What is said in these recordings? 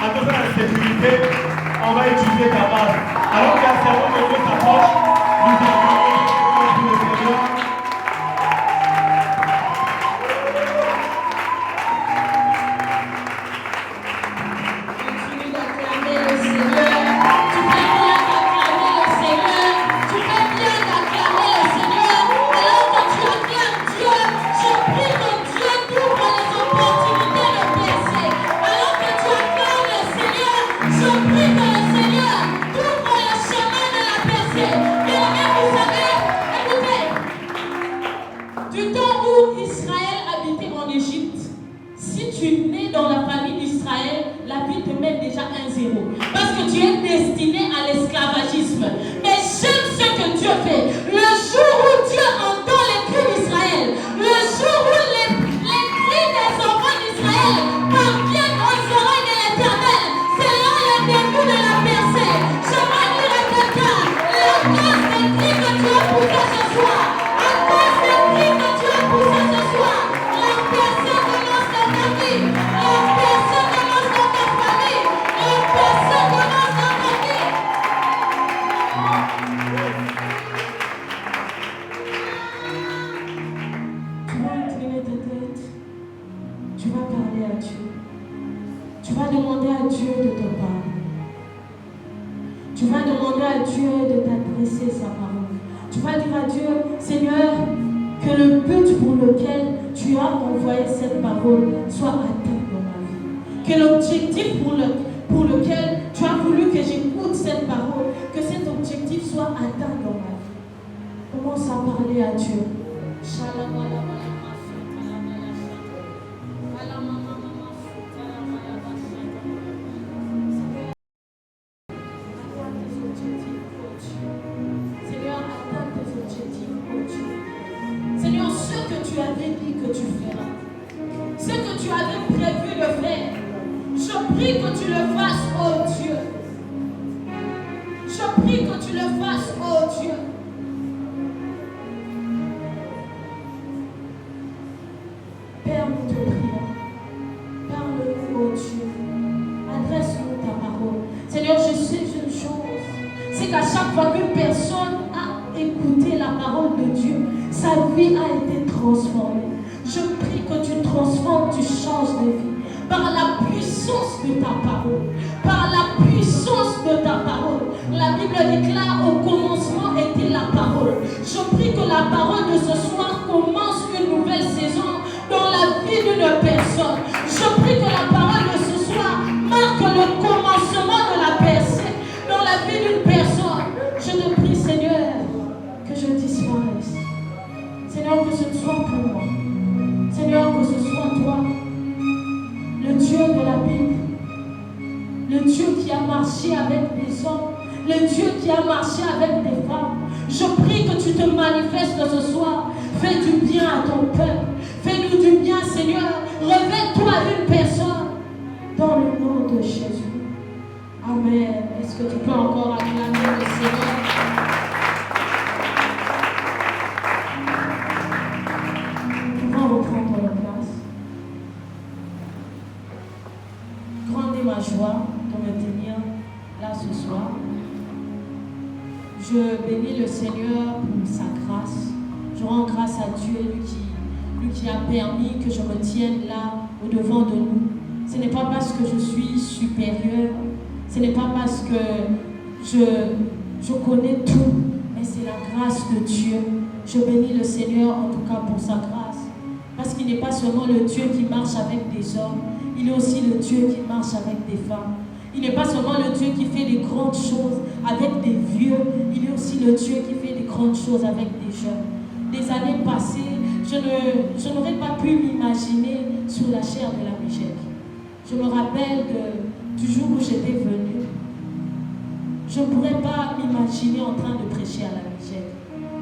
attention à la sécurité, on va utiliser ta base. Alors qu'un cerveau de Dieu s'approche, nous allons pour le Seigneur. Je bénis le Seigneur pour sa grâce. Je rends grâce à Dieu, lui qui a permis que je me tienne là au-devant de nous. Ce n'est pas parce que je suis supérieure, ce n'est pas parce que je connais tout, mais c'est la grâce de Dieu. Je bénis le Seigneur en tout cas pour sa grâce. Parce qu'il n'est pas seulement le Dieu qui marche avec des hommes, il est aussi le Dieu qui marche avec des femmes. Il n'est pas seulement le Dieu qui fait des grandes choses avec des vieux, il est aussi le Dieu qui fait des grandes choses avec des jeunes. Des années passées, je n'aurais pas pu m'imaginer sur la chair de la Michèque. Je me rappelle du jour où j'étais venue. Je ne pourrais pas m'imaginer en train de prêcher à la Michèque.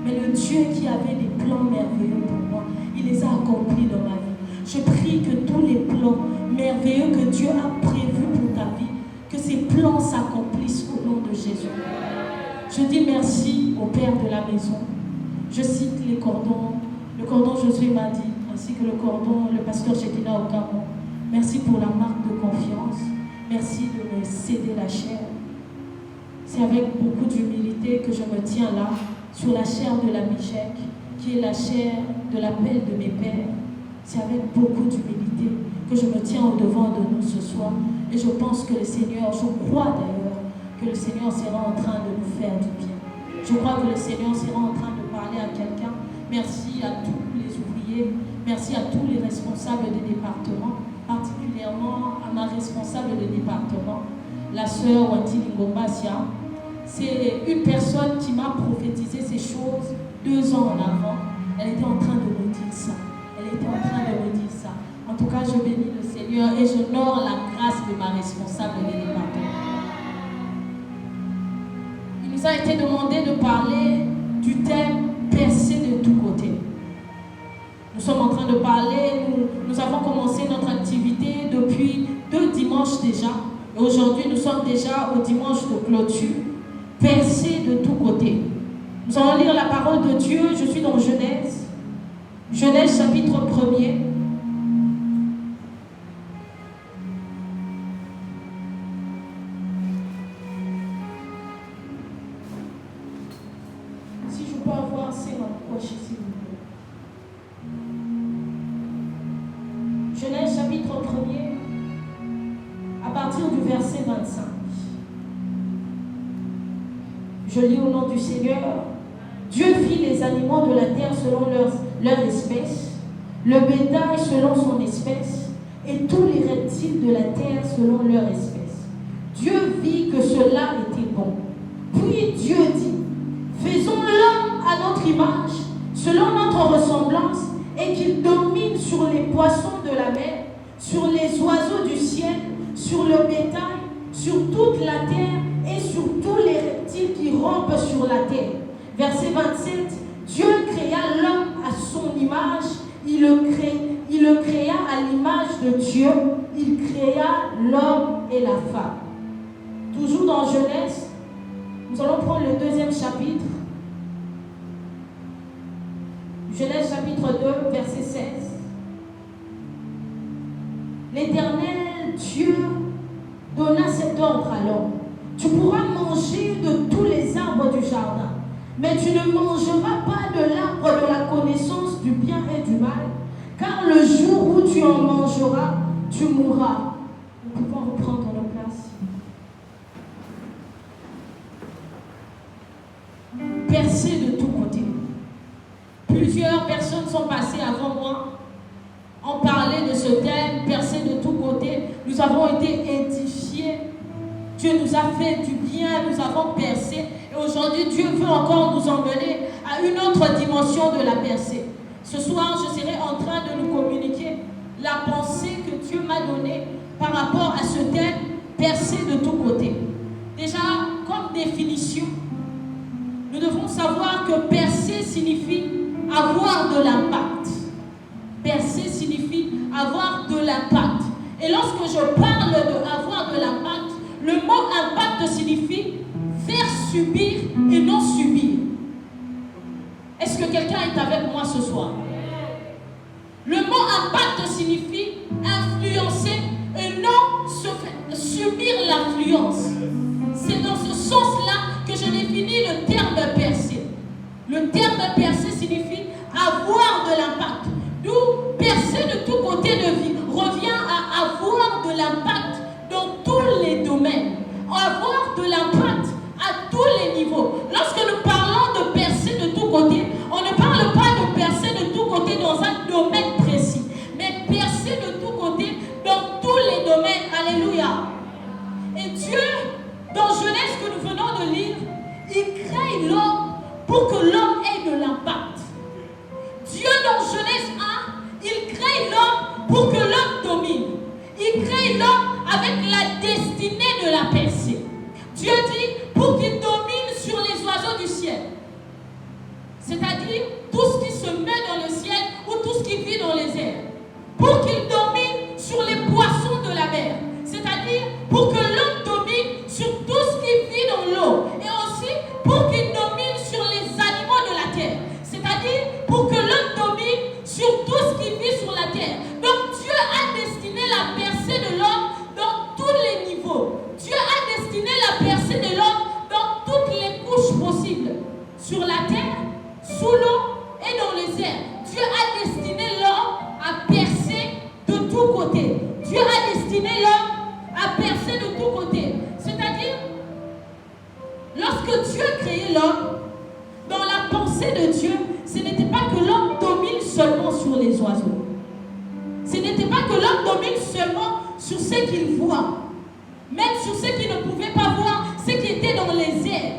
Mais le Dieu qui avait des plans merveilleux pour moi, il les a accomplis dans ma vie. Je prie que tous les plans merveilleux que Dieu a prévus pour ta vie, que ces plans s'accomplissent au nom de Jésus. Je dis merci au Père de la maison. Je cite les cordons, le cordon Josué m'a dit, ainsi que le cordon, le pasteur Shekinah au Cameroun. Merci pour la marque de confiance. Merci de me céder la chair. C'est avec beaucoup d'humilité que je me tiens là, sur la chair de la Michèque, qui est la chair de l'appel de mes pères. C'est avec beaucoup d'humilité que je me tiens au-devant de nous ce soir. Et je pense que le Seigneur, je crois d'ailleurs, que le Seigneur sera en train de nous faire du bien. Je crois que le Seigneur sera en train de parler à quelqu'un. Merci à tous les ouvriers, merci à tous les responsables des départements, particulièrement à ma responsable de département, la sœur Wati Lingombasia. C'est une personne qui m'a prophétisé ces choses 2 ans en avant. Elle était en train de me dire ça. Elle était en train de me dire ça. En tout cas, je bénis le Seigneur et j'honore la grâce de ma responsable des départements. Il nous a été demandé de parler du thème percer de tous côtés. Nous sommes en train de parler, nous avons commencé notre activité depuis 2 dimanches déjà. Et aujourd'hui, nous sommes déjà au dimanche de clôture. Percer de tous côtés. Nous allons lire la parole de Dieu. Je suis dans Genèse. Genèse chapitre 1er. Si je peux avoir c'est ma poche s'il vous plaît. Genèse chapitre 1er. À partir du verset 25. Je lis au nom du Seigneur. Dieu fit les animaux de la terre selon leur espèce, le bétail selon son espèce, et tous les reptiles de la terre selon leur espèce. Dieu vit que cela était bon. Puis Dieu dit, faisons l'homme à notre image, selon notre ressemblance, et qu'il domine sur les poissons de la mer, sur les oiseaux du ciel, sur le bétail, sur toute la terre, et sur tous les reptiles qui rampent sur la terre. Verset 27, Dieu créa l'homme à son image, il le créa à l'image de Dieu, il créa l'homme et la femme. Toujours dans Genèse, nous allons prendre le 2e chapitre. Genèse chapitre 2, verset 16. L'Éternel Dieu donna cet ordre à l'homme. Tu pourras manger de tous les arbres du jardin, mais tu ne mangeras pas de l'arbre de la connaissance du bien et du mal, car le jour où tu en mangeras, tu mourras. Nous pouvons reprendre nos places. Percer de tous côtés. Plusieurs personnes sont passées avant moi, ont parlé de ce thème, percer de tous côtés. Nous avons été édifiés. Dieu nous a fait du bien, nous avons percé. Et aujourd'hui, Dieu veut encore nous emmener à une autre dimension de la percée. Ce soir, je serai en train de nous communiquer la pensée que Dieu m'a donnée par rapport à ce thème, percer de tous côtés. Déjà, comme définition, nous devons savoir que percer signifie avoir de l'impact. Percer signifie avoir de l'impact. Et lorsque je parle d'avoir de l'impact, le mot impact signifie faire subir et non subir. Est-ce que quelqu'un est avec moi ce soir? Le mot impact signifie influencer et non subir l'influence. C'est dans ce sens-là que je définis le terme percer. Le terme percer signifie avoir de l'impact. D'où percer de tous côtés de vie revient à avoir de l'impact dans tous les domaines, avoir de l'impact à tous les niveaux. Lorsque nous parlons de percer de tous côtés, on ne parle pas de percer de tous côtés dans un domaine précis, mais percer de tous côtés dans tous les domaines. Alléluia. Et Dieu, dans Genèse que nous venons de lire, il crée l'homme pour que l'homme ait de l'impact. Dieu, dans Genèse 1, il crée l'homme pour que l'homme domine. Il crée l'homme avec la destinée de la percée. Dieu dit pour qu'il domine sur les oiseaux du ciel. C'est-à-dire tout ce qui se met dans le ciel ou tout ce qui vit dans les airs. Pour qu'il domine sur les poissons de la mer. C'est-à-dire pour que l'homme domine sur tout ce qui vit dans l'eau. Et aussi pour qu'il domine sur les animaux de la terre. C'est-à-dire pour que l'homme domine sur tout ce qui vit sur la terre. Donc Dieu a destiné la percée de l'homme dans tous les niveaux. l'homme, dans la pensée de Dieu, ce n'était pas que l'homme domine seulement sur les oiseaux. Ce n'était pas que l'homme domine seulement sur ce qu'il voit, même sur ce qu'il ne pouvait pas voir, ce qui était dans les airs.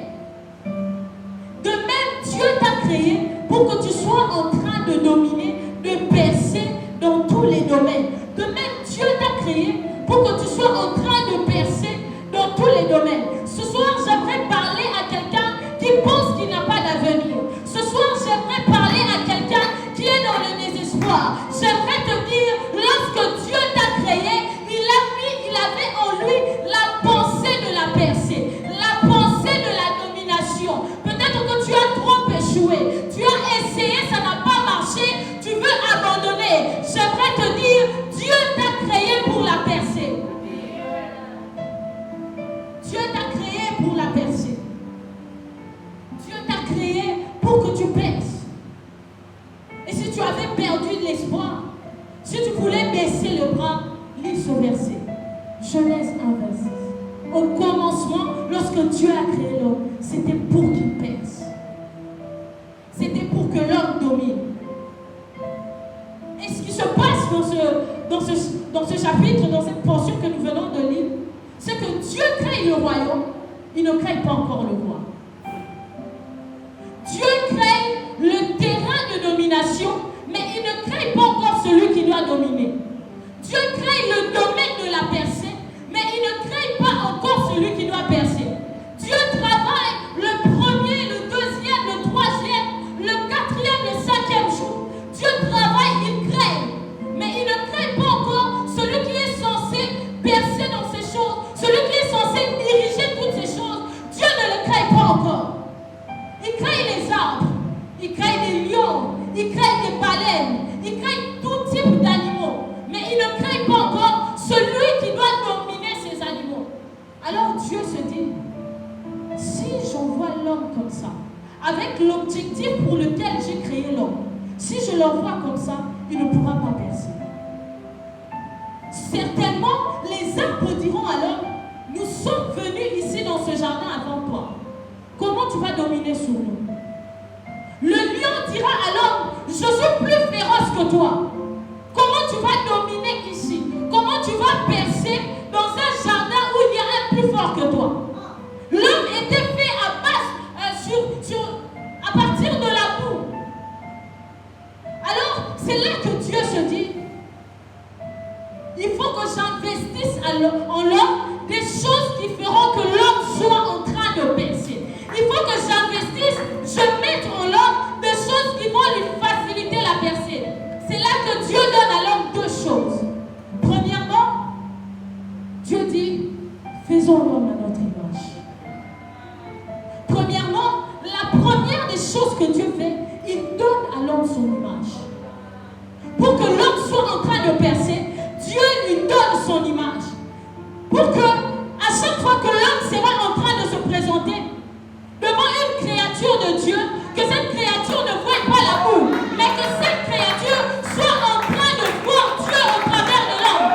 De même, Dieu t'a créé pour que tu sois en train de dominer, de percer dans tous les domaines. De même, Dieu t'a créé pour que tu sois en train de percer dans tous les domaines. Ce soir, j'aimerais parler à quelqu'un qui pense qu'il n'a pas d'avenir. Ce soir, j'aimerais parler à quelqu'un qui est dans le désespoir. J'aimerais te dire, lorsque Dieu t'a créé, il avait en lui la pensée de la percée, la pensée de la domination. Peut-être que tu as trop échoué, tu as essayé, ça n'a pas marché, tu veux abandonner. J'aimerais te dire, Dieu t'a créé pour la percée. Dieu t'a créé pour la percée. Dieu t'a créé pour que tu perces. Et si tu avais perdu de l'espoir, si tu voulais baisser le bras, lis ce verset. Genèse 1, verset 6. Au commencement, lorsque Dieu a créé l'homme, c'était pour qu'il perce. C'était pour que l'homme domine. Et ce qui se passe dans ce chapitre, dans cette portion que nous venons de lire, c'est que Dieu crée le royaume, il ne crée pas encore le roi. Dieu crée le terrain de domination, mais il ne crée pas encore celui qui doit dominer. Dieu crée le domaine de la percée, mais il ne crée pas encore celui qui doit percer. Dieu travaille le premier, le deuxième, le troisième, le quatrième, le cinquième jour. Dieu travaille, il crée, mais il ne crée pas encore celui qui est censé percer dans ces choses, celui qui est censé diriger toutes ces choses. Dieu ne le crée pas encore. Il crée les arbres, il crée des lions, il crée des baleines, il crée tout type d'animaux, mais il ne crée pas encore celui qui doit dominer ces animaux. Alors Dieu se dit, si j'envoie l'homme comme ça, avec l'objectif pour lequel j'ai créé l'homme, si je l'envoie comme ça, il ne pourra pas percer. Certainement, les arbres diront à l'homme, nous sommes venus ici dans ce jardin avant toi. Comment tu vas dominer sur nous? Le lion dira à l'homme, je suis plus féroce que toi. Comment tu vas dominer ici? Comment tu vas percer dans un jardin où il y a un plus fort que toi? L'homme était fait à à partir de la boue. Alors, c'est là que Dieu se dit, il faut que j'investisse en l'homme des choses qui feront que l'homme soit en train de percer. Il faut que j'investisse, je mette en l'homme des choses qui vont lui faciliter la percée. C'est là que Dieu donne à l'homme deux choses. Premièrement, Dieu dit, faisons l'homme à notre image. Premièrement, la première des choses que Dieu fait, il donne à l'homme son image. Pour que l'homme soit en train de percer, Dieu lui donne son image. Pour que, à chaque fois que l'homme sera en train de se présenter devant une créature de Dieu, que cette créature ne voie pas la boue, mais que cette créature soit en train de voir Dieu au travers de l'homme.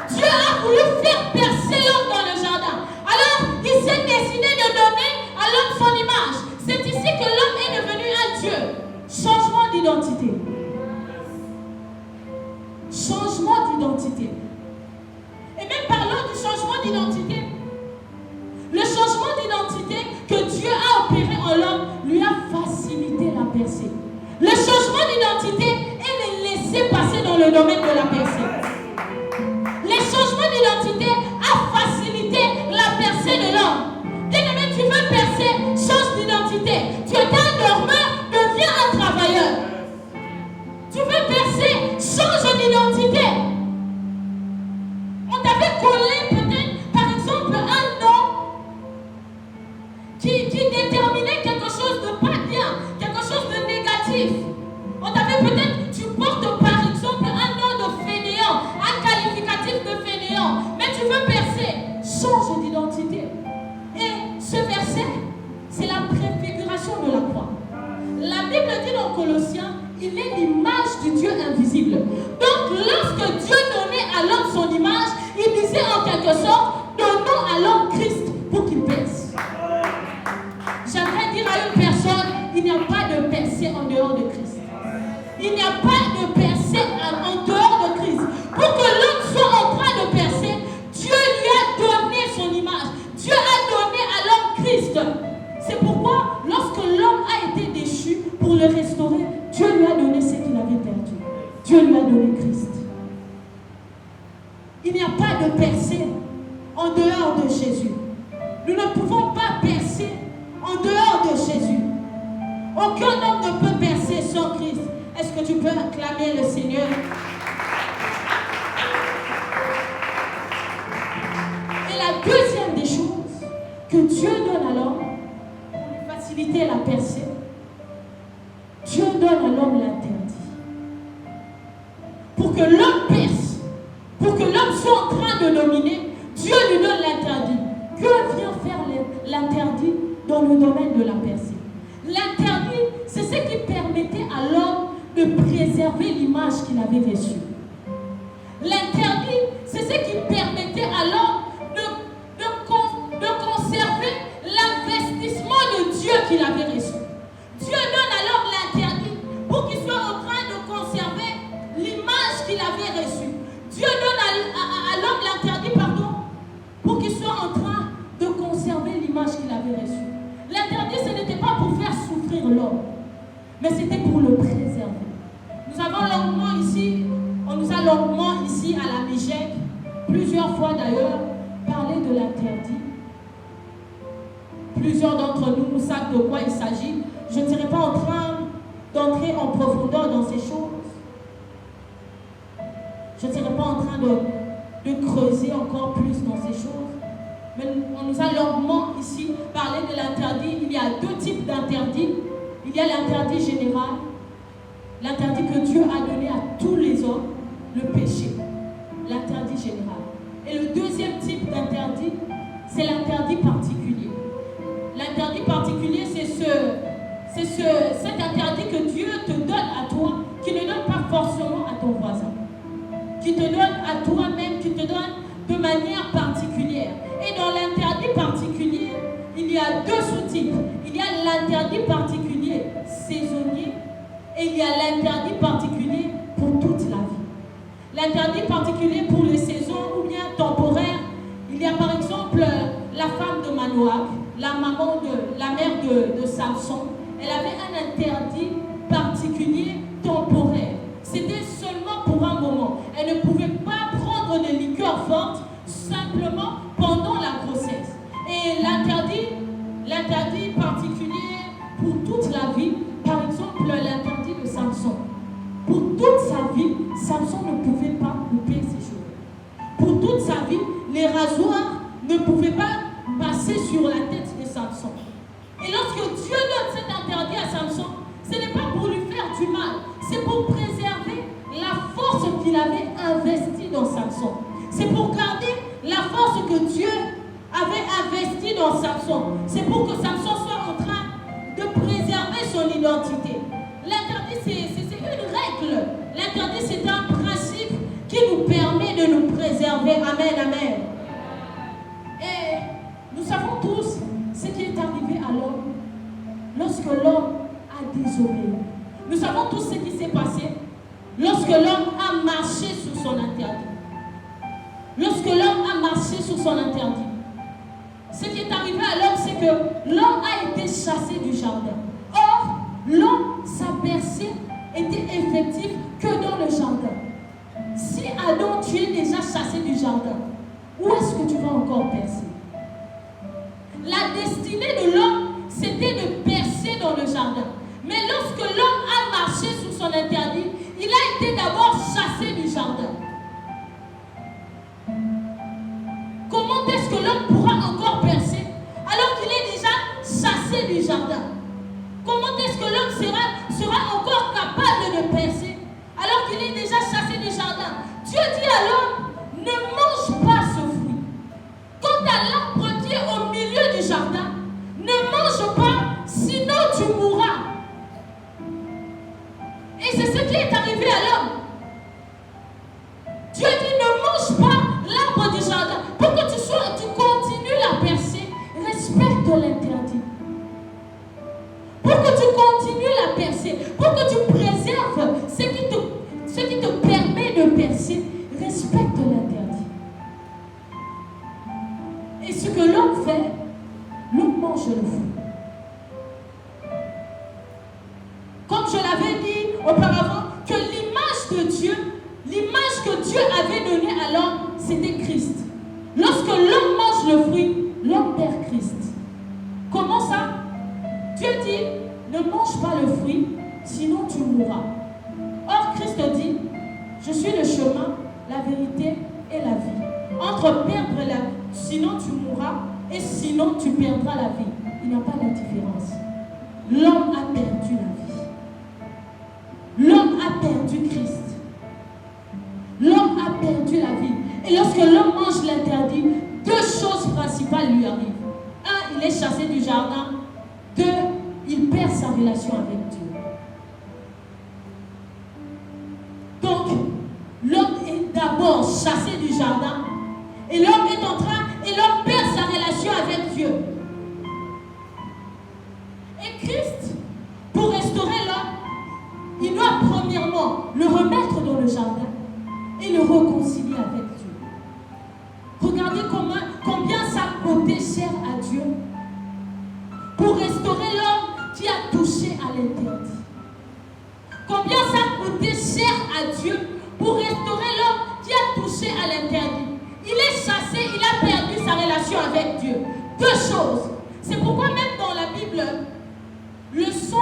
Dieu a voulu faire percer l'homme dans le jardin. Alors, il s'est décidé de donner à l'homme son image. C'est ici que l'homme est devenu un Dieu. Changement d'identité. Changement d'identité. Et même parlant du changement d'identité, le changement d'identité que Dieu a opéré en l'homme lui a facilité la percée. Le changement d'identité est le laisser passer dans le domaine de la percée. Le changement d'identité a facilité la percée de l'homme. Bien-aimé, tu veux percer, change d'identité. Tu es un dormeur, deviens un travailleur. Tu veux percer, change d'identité. On t'avait collé peut-être, par exemple, un nom qui déterminait quelque chose de pas bien, quelque chose de négatif. On t'avait peut-être, tu portes par exemple un nom de fainéant, un qualificatif de fainéant, mais tu veux percer, change d'identité. Et ce verset, c'est la préfiguration de la croix. La Bible dit dans Colossiens, il est l'image du Dieu invisible. Donc, lorsque Dieu donnait à l'homme son image, il disait en quelque sorte, donnons à l'homme Christ pour qu'il perce. en dehors de Jésus. Nous ne pouvons pas percer en dehors de Jésus. Aucun homme ne peut percer sans Christ. Est-ce que tu peux acclamer le Seigneur? Et la deuxième des choses que Dieu donne à l'homme pour lui faciliter la percée, Dieu donne à l'homme l'interdit. Pour que l'homme perce, pour que l'homme soit en train de dominer, Dieu lui donne l'interdit. Que vient faire l'interdit dans le domaine de la percée? L'interdit, c'est ce qui permettait à l'homme de préserver l'image qu'il avait reçue. L'interdit, c'est ce qui permettait à l'homme de conserver l'investissement de Dieu qu'il avait reçu. Dieu donne à l'homme l'interdit pour qu'il soit en train de conserver l'image qu'il avait reçue. Dieu donne à l'homme l'interdit, pour qu'il soit en train de conserver l'image qu'il avait reçue. L'interdit, ce n'était pas pour faire souffrir l'homme, mais c'était pour le préserver. Nous avons longuement ici, on nous a longuement ici à la Migec, plusieurs fois d'ailleurs, parlé de l'interdit. Plusieurs d'entre nous savent de quoi il s'agit. Je ne serai pas en train d'entrer en profondeur dans ces choses. Je ne serai pas en train de creuser encore plus dans ces choses. Mais on nous a longuement ici parlé de l'interdit. Il y a deux types d'interdits. Il y a l'interdit général, l'interdit que Dieu a donné à tous les hommes, le péché, l'interdit général. Et le deuxième type d'interdit, c'est l'interdit particulier. L'interdit particulier, c'est cet interdit que Dieu te donne à toi, qui ne donne pas forcément à ton voisin, qui te donne à toi-même, qui te donne de manière particulière. Et dans l'interdit particulier, il y a deux sous-types. Il y a l'interdit particulier saisonnier et il y a l'interdit particulier pour toute la vie. L'interdit particulier pour les saisons ou bien temporaire, il y a par exemple la femme de Manoach, la mère de Samson. Elle avait un interdit particulier temporaire. C'était seulement pour un moment. Elle ne pouvait pas prendre des liqueurs fortes simplement pendant la grossesse. Et l'interdit particulier pour toute la vie, par exemple l'interdit de Samson. Pour toute sa vie, Samson ne pouvait pas couper ses cheveux. Pour toute sa vie, les rasoirs ne pouvaient pas passer sur la tête de Samson. Et lorsque Dieu donne cet interdit à Samson, ce n'est pas pour lui faire du mal, c'est pour préserver la force qu'il avait investie dans Samson. C'est pour garder la force que Dieu avait investie dans Samson. C'est pour que Samson soit en train de préserver son identité. L'interdit, c'est une règle. L'interdit, c'est un principe qui nous permet de nous préserver. Amen, amen. Et nous savons tous ce qui est arrivé à l'homme lorsque l'homme a désobéi. Nous savons tous ce qui s'est passé lorsque l'homme a marché sur son interdit. Lorsque l'homme a marché sur son interdit. Ce qui est arrivé à l'homme, c'est que l'homme a été chassé du jardin. Or, l'homme, sa percée était effective que dans le jardin. Si Adam, tu es déjà chassé du jardin, où est-ce que tu vas encore percer? La destinée de l'homme, c'était de percer dans le jardin. Mais lorsque l'homme a marché sur son interdit, il a été d'abord chassé du jardin. Comment est-ce que l'homme pourra encore percer alors qu'il est déjà chassé du jardin? Comment est-ce que l'homme sera encore capable de percer alors qu'il est déjà chassé du jardin? Dieu dit à l'homme, ne mange pas ce fruit. Quant à l'arbre qui est au milieu du jardin, ne mange pas, sinon tu mourras. Et c'est ce qui est arrivé à l'homme. Dieu dit, ne mange pas l'arbre du jardin. Pour que tu continues la percée, respecte l'interdit. Pour que tu continues la percée, pour que tu préserves ce qui te permet de percer, respecte l'interdit. Et ce que l'homme fait, l'homme mange le fruit. Comme je l'avais dit auparavant, que l'image de Dieu, l'image que Dieu avait donnée à l'homme, c'était Christ. Lorsque l'homme le fruit, l'homme perd Christ. Comment ça? Dieu dit, ne mange pas le fruit, sinon tu mourras. Or, Christ dit, je suis le chemin, la vérité et la vie. Entre perdre la vie, sinon tu mourras, et sinon tu perdras la vie. Il n'y a pas de différence. L'homme a perdu la vie. L'homme a perdu Christ. L'homme a perdu la vie. Et lorsque l'homme mange l'interdit, deux choses principales lui arrivent. Un, il est chassé du jardin. Deux, il perd sa relation avec Dieu. Donc, l'homme est d'abord chassé du jardin. Et l'homme est en train, et l'homme perd sa relation avec Dieu. Et Christ, pour restaurer l'homme, il doit premièrement le remettre dans le jardin et le réconcilier avec Dieu. Regardez combien ça coûtait cher à Dieu pour restaurer l'homme qui a touché à l'interdit. Combien ça coûtait cher à Dieu pour restaurer l'homme qui a touché à l'interdit. Il est chassé, il a perdu sa relation avec Dieu. Deux choses. C'est pourquoi même dans la Bible, le sang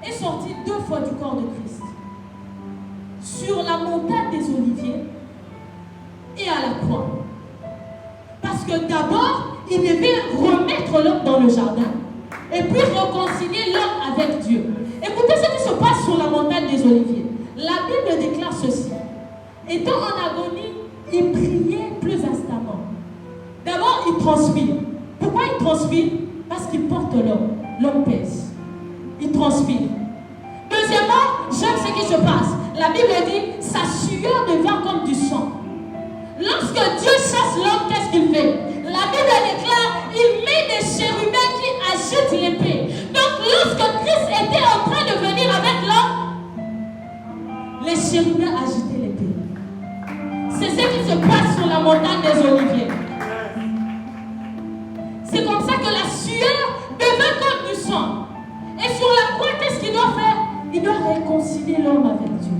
est sorti 2 fois du corps de Christ. Sur la montagne des Oliviers et à la croix. Parce que d'abord, il devait remettre l'homme dans le jardin et puis réconcilier l'homme avec Dieu. Écoutez ce qui se passe sur la montagne des Oliviers. La Bible déclare ceci. Étant en agonie, il priait plus instamment. D'abord, il transpire. Pourquoi il transpire? Parce qu'il porte l'homme. L'homme pèse. Il transpire. Deuxièmement, j'aime ce qui se passe. La Bible dit, sa sueur devient comme du sang. Lorsque Dieu chasse l'homme, qu'est-ce qu'il fait? La Bible déclare, il met des chérubins qui agitent l'épée. Donc lorsque Christ était en train de venir avec l'homme, les chérubins agitaient l'épée. C'est ce qui se passe sur la montagne des Oliviers. C'est comme ça que la sueur devient comme du sang. Et sur la croix, qu'est-ce qu'il doit faire? Il doit réconcilier l'homme avec Dieu.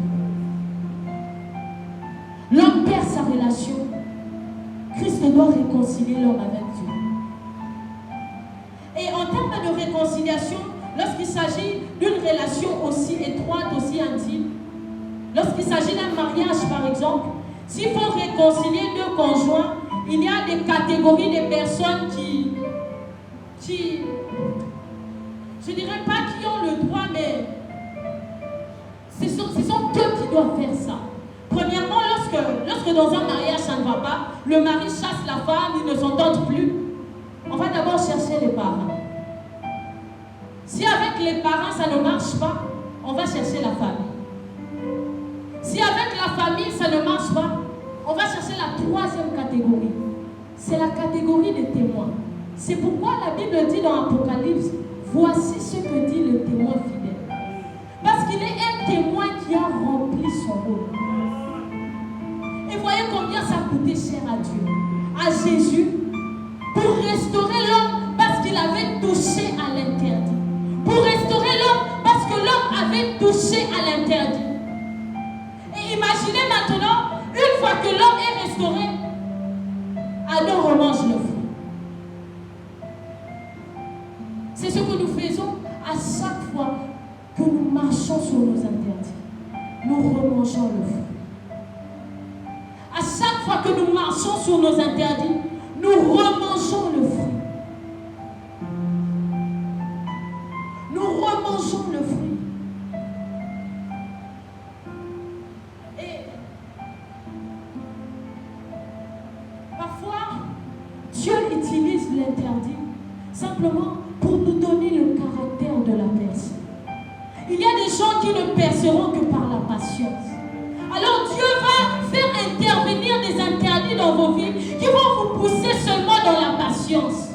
L'homme perd sa relation. Christ doit réconcilier l'homme avec Dieu. Et en termes de réconciliation, lorsqu'il s'agit d'une relation aussi étroite, aussi intime, lorsqu'il s'agit d'un mariage par exemple, s'il faut réconcilier deux conjoints, il y a des catégories de personnes qui je ne dirais pas qui ont le droit, mais ce sont eux qui doivent faire ça. Premièrement, lorsque dans un mariage ça ne va pas, le mari chasse la femme, ils ne s'entendent plus, on va d'abord chercher les parents. Si avec les parents ça ne marche pas, on va chercher la famille. Si avec la famille ça ne marche pas, on va chercher la troisième catégorie. C'est la catégorie des témoins. C'est pourquoi la Bible dit dans Apocalypse, voici ce que dit le témoin fidèle. Parce qu'il est un témoin qui a rempli son rôle. Et voyez combien ça coûtait cher à Dieu, à Jésus, pour restaurer l'homme parce qu'il avait touché à l'interdit. Pour restaurer l'homme parce que l'homme avait touché à l'interdit. Et imaginez maintenant, une fois que l'homme est restauré, Adam remange le fruit. C'est ce que nous faisons à chaque fois que nous marchons sur nos interdits. Nous remangeons le fruit. À chaque fois que nous marchons sur nos interdits, nous remangeons le fruit. Nous remangeons le fruit. Et parfois, Dieu utilise l'interdit simplement pour nous donner le caractère de la personne. Il y a des gens qui ne perceront que par la patience. Alors Dieu va faire intervenir des interdits dans vos vies qui vont vous pousser seulement dans la patience.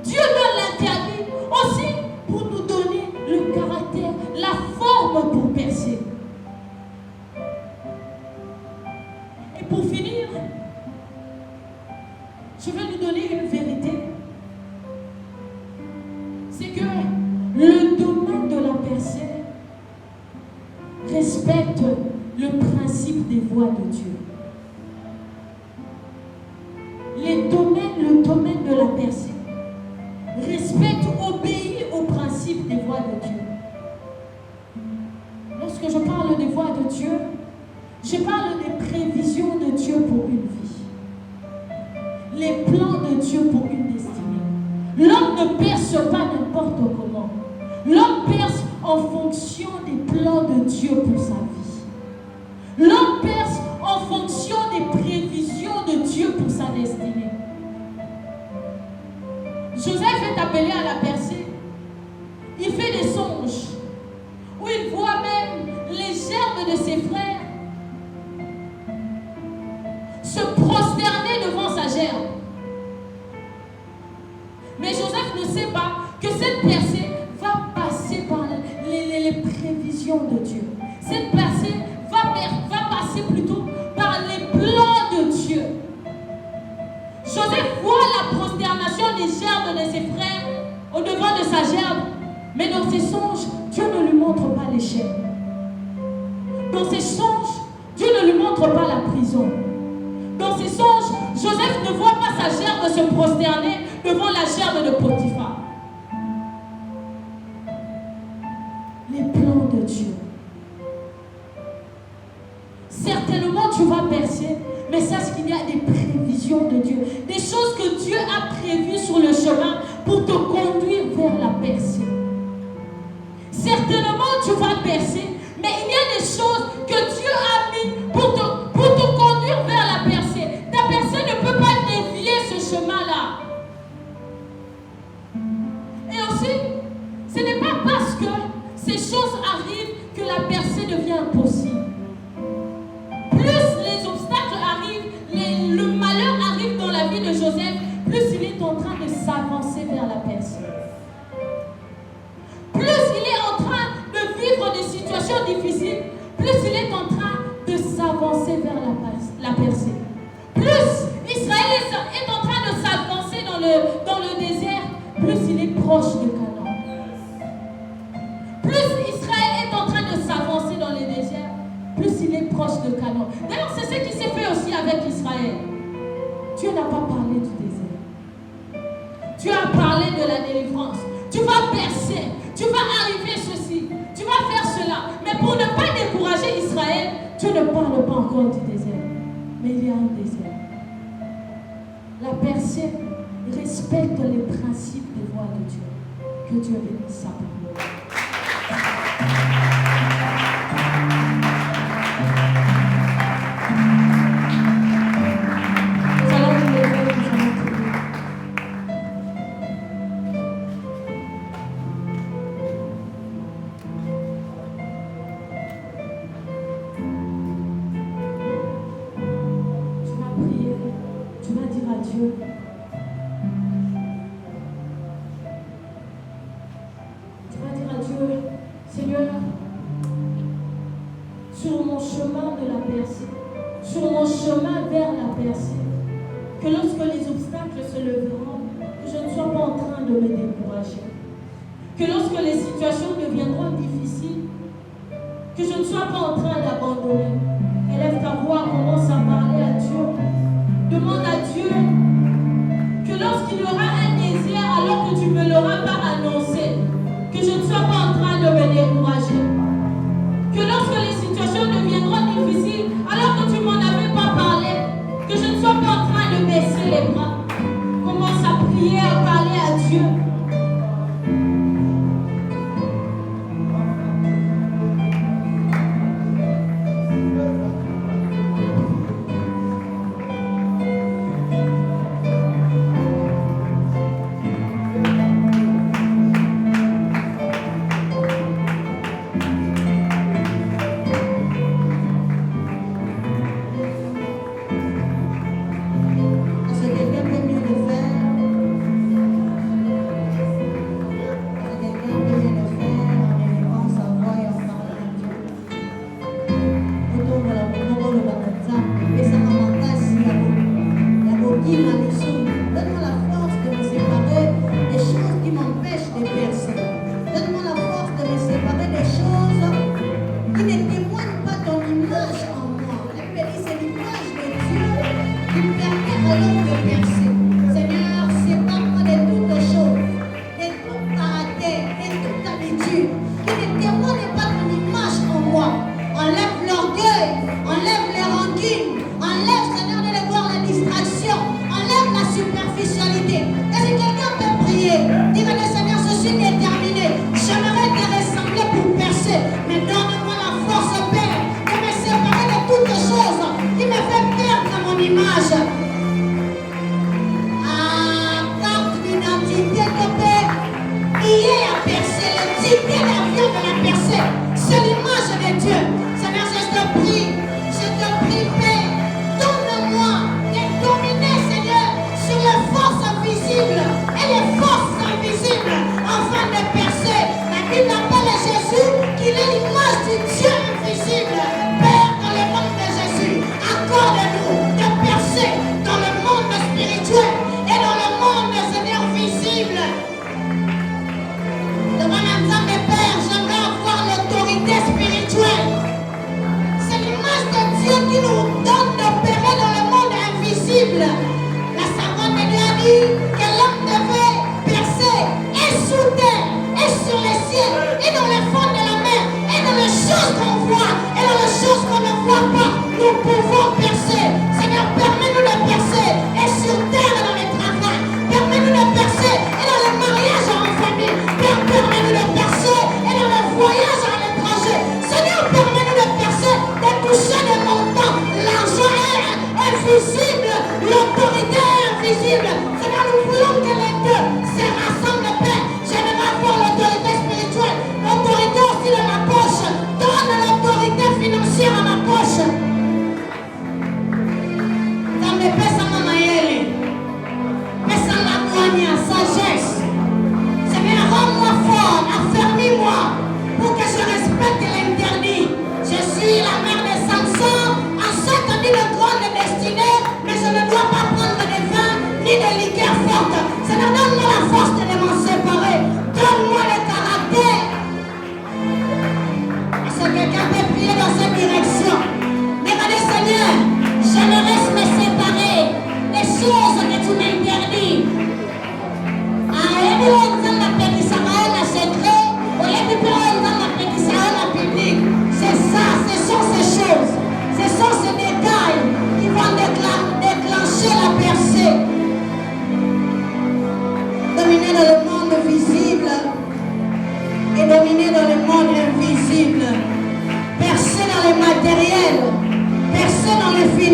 Dieu donne l'interdit aussi pour nous donner le caractère, la forme pour percer. Et pour finir, je vais nous donner une vérité. C'est que le domaine de la percée respecte le principe des voies de Dieu. Je parle des prévisions de Dieu pour une vie. Les plans de Dieu pour une destinée. L'homme ne perce pas n'importe comment. L'homme perce en fonction des plans de Dieu pour sa vie. L'homme perce en fonction des prévisions de Dieu pour sa destinée. Joseph est appelé à la percée. Il fait des songes où il voit même les germes de ses frères se prosterner devant sa gerbe. Mais Joseph ne sait pas que cette percée va passer par les prévisions de Dieu. Cette percée va passer plutôt par les plans de Dieu. Joseph voit la prosternation des gerbes de ses frères au devant de sa gerbe, mais dans ses songes, Dieu ne lui montre pas l'échec. Dans ses songes, Dieu ne lui montre pas la prison. Dans ses songes, Joseph ne voit pas sa gerbe se prosterner devant la gerbe de Potiphar. Les plans de Dieu. Certainement tu vas percer, mais sache qu'il y a des prévisions de Dieu, des choses que Dieu a prévues sur le chemin pour te conduire vers la percée. Certainement tu vas percer, mais il y a des choses que Dieu a mis pour te conduire vers la percée. Ta percée ne peut pas dévier ce chemin-là. Et ensuite, ce n'est pas parce que ces choses arrivent que la percée devient impossible. Plus les obstacles arrivent, le malheur arrive dans la vie de Joseph, plus il est en train de s'avancer vers la percée. Plus il est en train de vivre des situations difficiles, plus il est en train de s'avancer vers la percée. Plus Israël est en train de s'avancer dans le désert, plus il est proche de Canaan. Plus Israël est en train de s'avancer dans le désert, plus il est proche de Canaan. D'ailleurs, c'est ce qui s'est fait aussi avec Israël. Dieu n'a pas parlé du désert. Dieu a parlé de la délivrance. Tu vas percer, tu vas arriver ceci, tu vas faire cela. Mais pour ne pas décourager Israël, Dieu ne parle pas encore du désert. Mais il y a un désert. La percée respecte les principes des voies de Dieu. Que Dieu bénisse sa parole. Nous allons nous lever, nous allons prier. Tu vas prier, tu vas dire à Dieu. Tu vas dire à Dieu, Seigneur, sur mon chemin de la percée, sur mon chemin vers la percée, que lorsque les obstacles se leveront, que je ne sois pas en train de me décourager. Que lorsque les situations deviendront difficiles, que je ne sois pas en train d'abandonner. Élève ta voix, commence à parler à Dieu. Demande à Dieu que lorsqu'il y aura un désert, alors que tu ne me l'auras pas annoncé, que je ne sois pas en train de me décourager. Que lorsque les situations deviendront difficiles, alors que tu ne m'en avais pas parlé, que je ne sois pas en train de baisser les bras. Commence à prier, à parler à Dieu. Enlève l'orgueil, enlève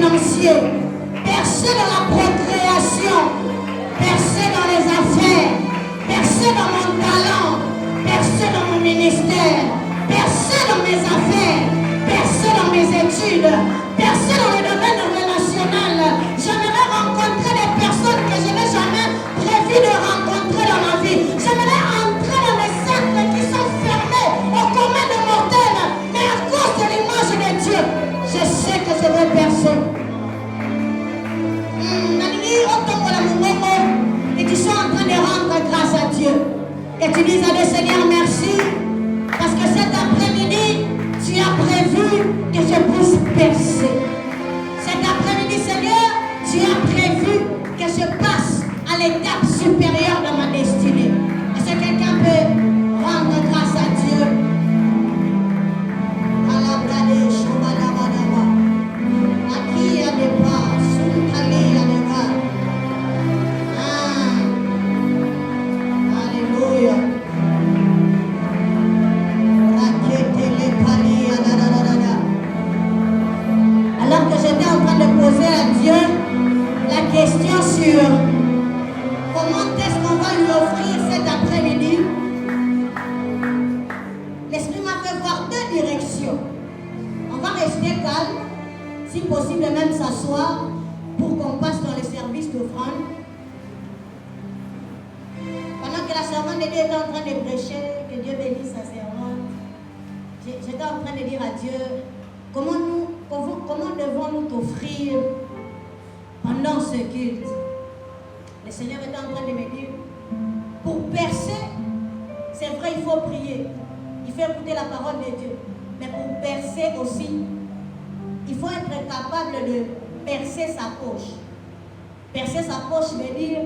financier, percer dans la procréation, percer dans les affaires, percer dans mon talent, percer dans mon ministère, percer dans mes affaires, percer dans mes études, percer dans le domaine relationnel. J'aimerais rencontrer des personnes que je n'ai jamais prévu de rencontrer dans ma vie. J'aimerais entrer dans des cercles qui sont fermés au commun des mortels, mais à cause de l'image de Dieu, je sais que je vais percer. Et tu sois en train de rendre grâce à Dieu. Et tu dis à Dieu, Seigneur, merci. Parce que cet après-midi, tu as prévu que je puisse percer. Cet après-midi, Seigneur, tu as prévu que je passe à l'étape supérieure de ma destinée. Est-ce que quelqu'un peut rendre grâce à Dieu? Aquí a des pas, sous allez à des pas. Alléluia. Alors que j'étais en train de poser à Dieu la question sur comment est-ce qu'on va lui offrir cet après-midi, l'Esprit m'a fait voir deux directions. On va rester calme, si possible même s'asseoir pour qu'on passe dans les services d'offrande. Pendant que la servante de Dieu était en train de prêcher, que Dieu bénisse sa servante, j'étais en train de dire à Dieu, comment devons-nous t'offrir pendant ce culte? Le Seigneur était en train de me dire, pour percer, c'est vrai, il faut prier, il faut écouter la parole de Dieu, mais pour percer aussi, il faut être capable de percer sa poche. Percer sa poche veut dire,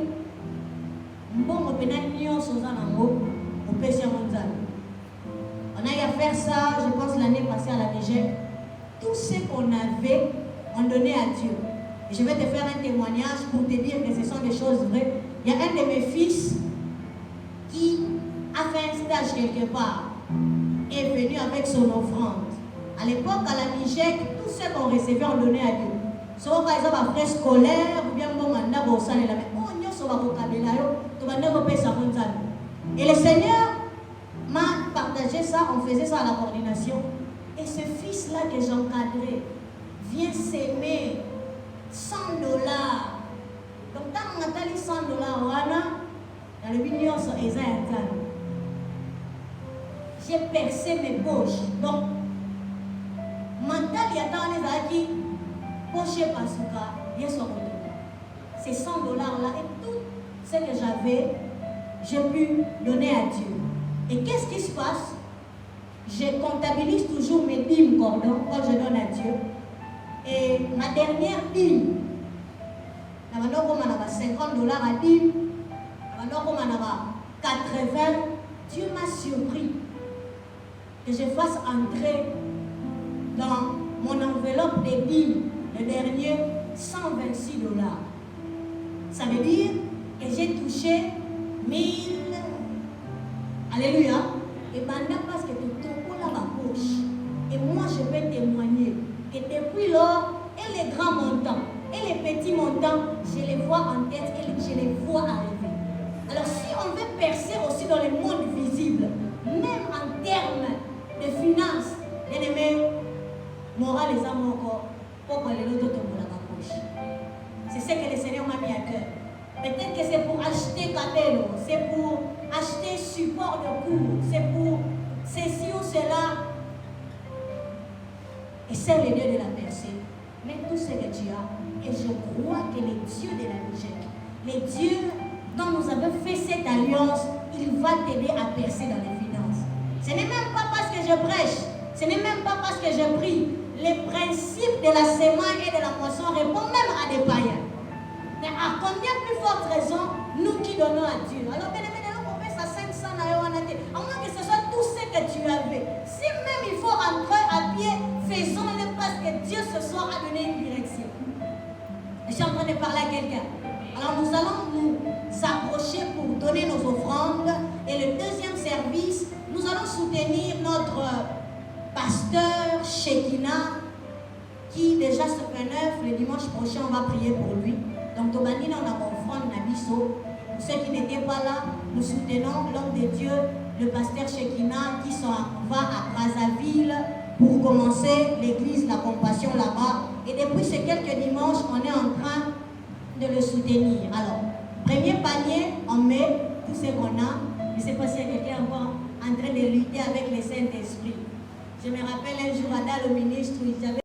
bon, on a eu à faire ça, je pense, l'année passée à la Niger. Tout ce qu'on avait, on donnait à Dieu. Et je vais te faire un témoignage pour te dire que ce sont des choses vraies. Il y a un de mes fils qui a fait un stage quelque part et est venu avec son offrande. À l'époque, à la Niger, tout ce qu'on recevait, on donnait à Dieu. Soit par exemple un frais scolaire, ou bien bon mandat, bon ça, et le Seigneur m'a partagé ça, on faisait ça à la coordination. Et ce fils-là que j'encadrais vient s'aimer $100. Donc, quand on a dit $100, dans le million, j'ai percé mes poches. Donc, mental, il y a dans les acquis, poche parce que ces $100 là et tout ce que j'avais, j'ai pu donner à Dieu. Et qu'est-ce qui se passe? Je comptabilise toujours mes dîmes cordons quand je donne à Dieu. Et ma dernière dîme, $50 à dîme, $80, Dieu m'a surpris que je fasse entrer dans mon enveloppe des dîmes, le dernier, $126. Ça veut dire que j'ai touché 1000. Alléluia. Et maintenant, parce que tu tombes dans ma poche. Et moi, je peux témoigner que depuis lors, et les grands montants, et les petits montants, je les vois en tête et je les vois arriver. Alors, si on veut percer aussi dans le monde visible, même en termes de finances, bien aimé, moral les âmes encore, pourquoi les autres tombent dans ma poche? C'est ce que le Seigneur m'a mis à cœur. Peut-être que c'est pour acheter cadeau, c'est pour acheter support de cours, c'est pour ceci ou cela. Et c'est le Dieu de la percée. Mais tout ce que tu as, et je crois que le Dieu de la Niger, le Dieu dont nous avons fait cette alliance, il va t'aider à percer dans les finances. Ce n'est même pas parce que je prêche, ce n'est même pas parce que je prie. Les principes de la semaine et de la moisson répondent même à des païens. Mais à combien plus forte raison, nous qui donnons à Dieu? Alors, bien évidemment, on fait ça 500 à moins que ce soit tout ce que tu avais. Si même il faut rentrer à pied, faisons-le parce que Dieu ce soir a donné une direction. Je suis en train de parler à quelqu'un. Alors, nous allons nous approcher pour donner nos offrandes. Et le deuxième service, nous allons soutenir notre pasteur Shekinah, qui déjà se rénove. Le dimanche prochain, on va prier pour lui. Donc, Tobanina, on a offrande Nabiso. Pour ceux qui n'étaient pas là, nous soutenons l'homme de Dieu, le pasteur Shekina, qui va à Brazzaville pour commencer l'église La Compassion là-bas. Et depuis ces quelques dimanches, on est en train de le soutenir. Alors, premier panier, on met tout ce qu'on a. Je ne sais pas s'il y a quelqu'un encore en train de lutter avec le Saint-Esprit. Je me rappelle un jour, Ada, le ministre, ils avaient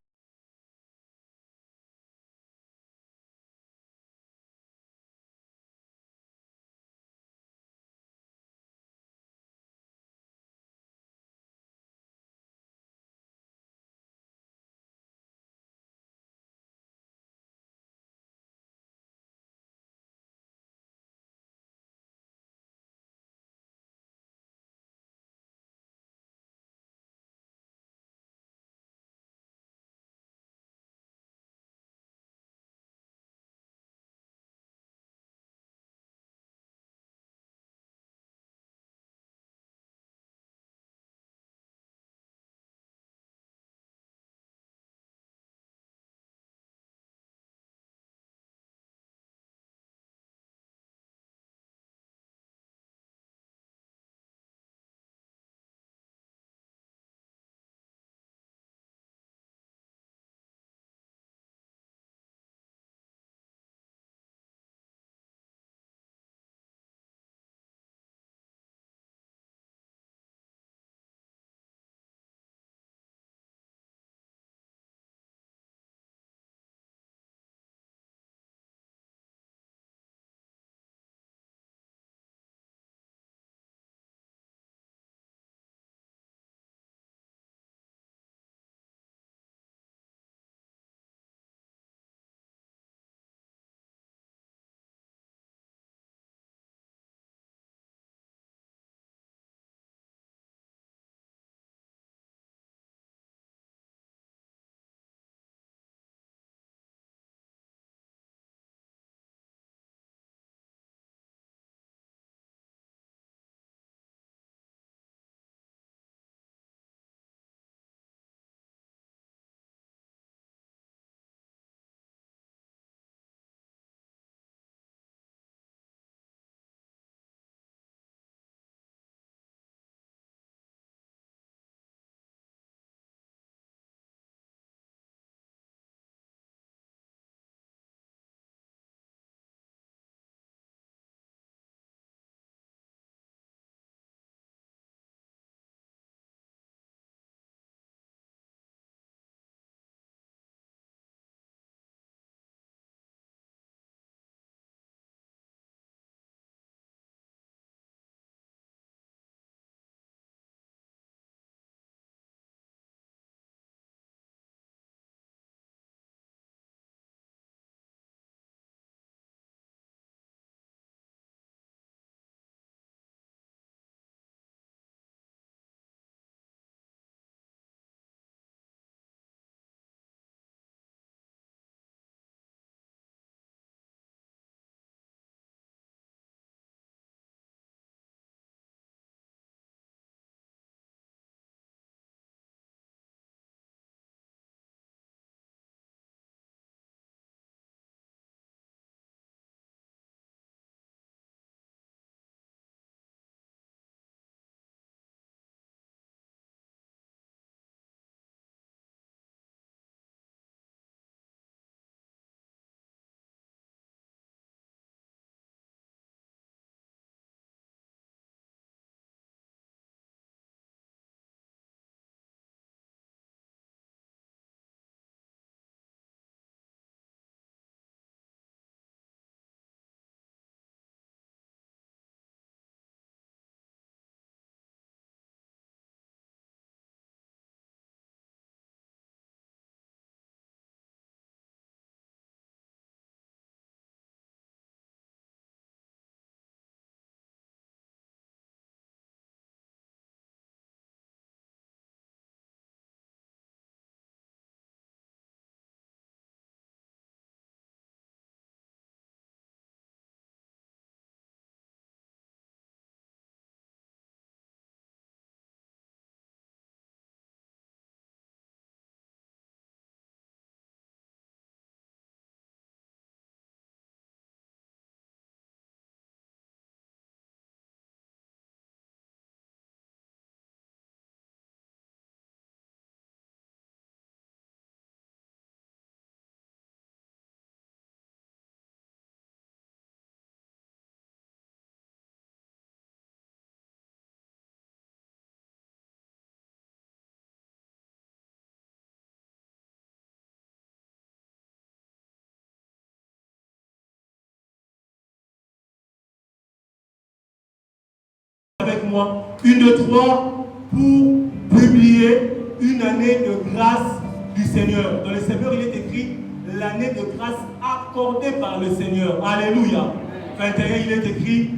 avec moi. 1, 2, 3, pour publier une année de grâce du Seigneur. Dans le Seigneur, il est écrit l'année de grâce accordée par le Seigneur. Alléluia. 21, il est écrit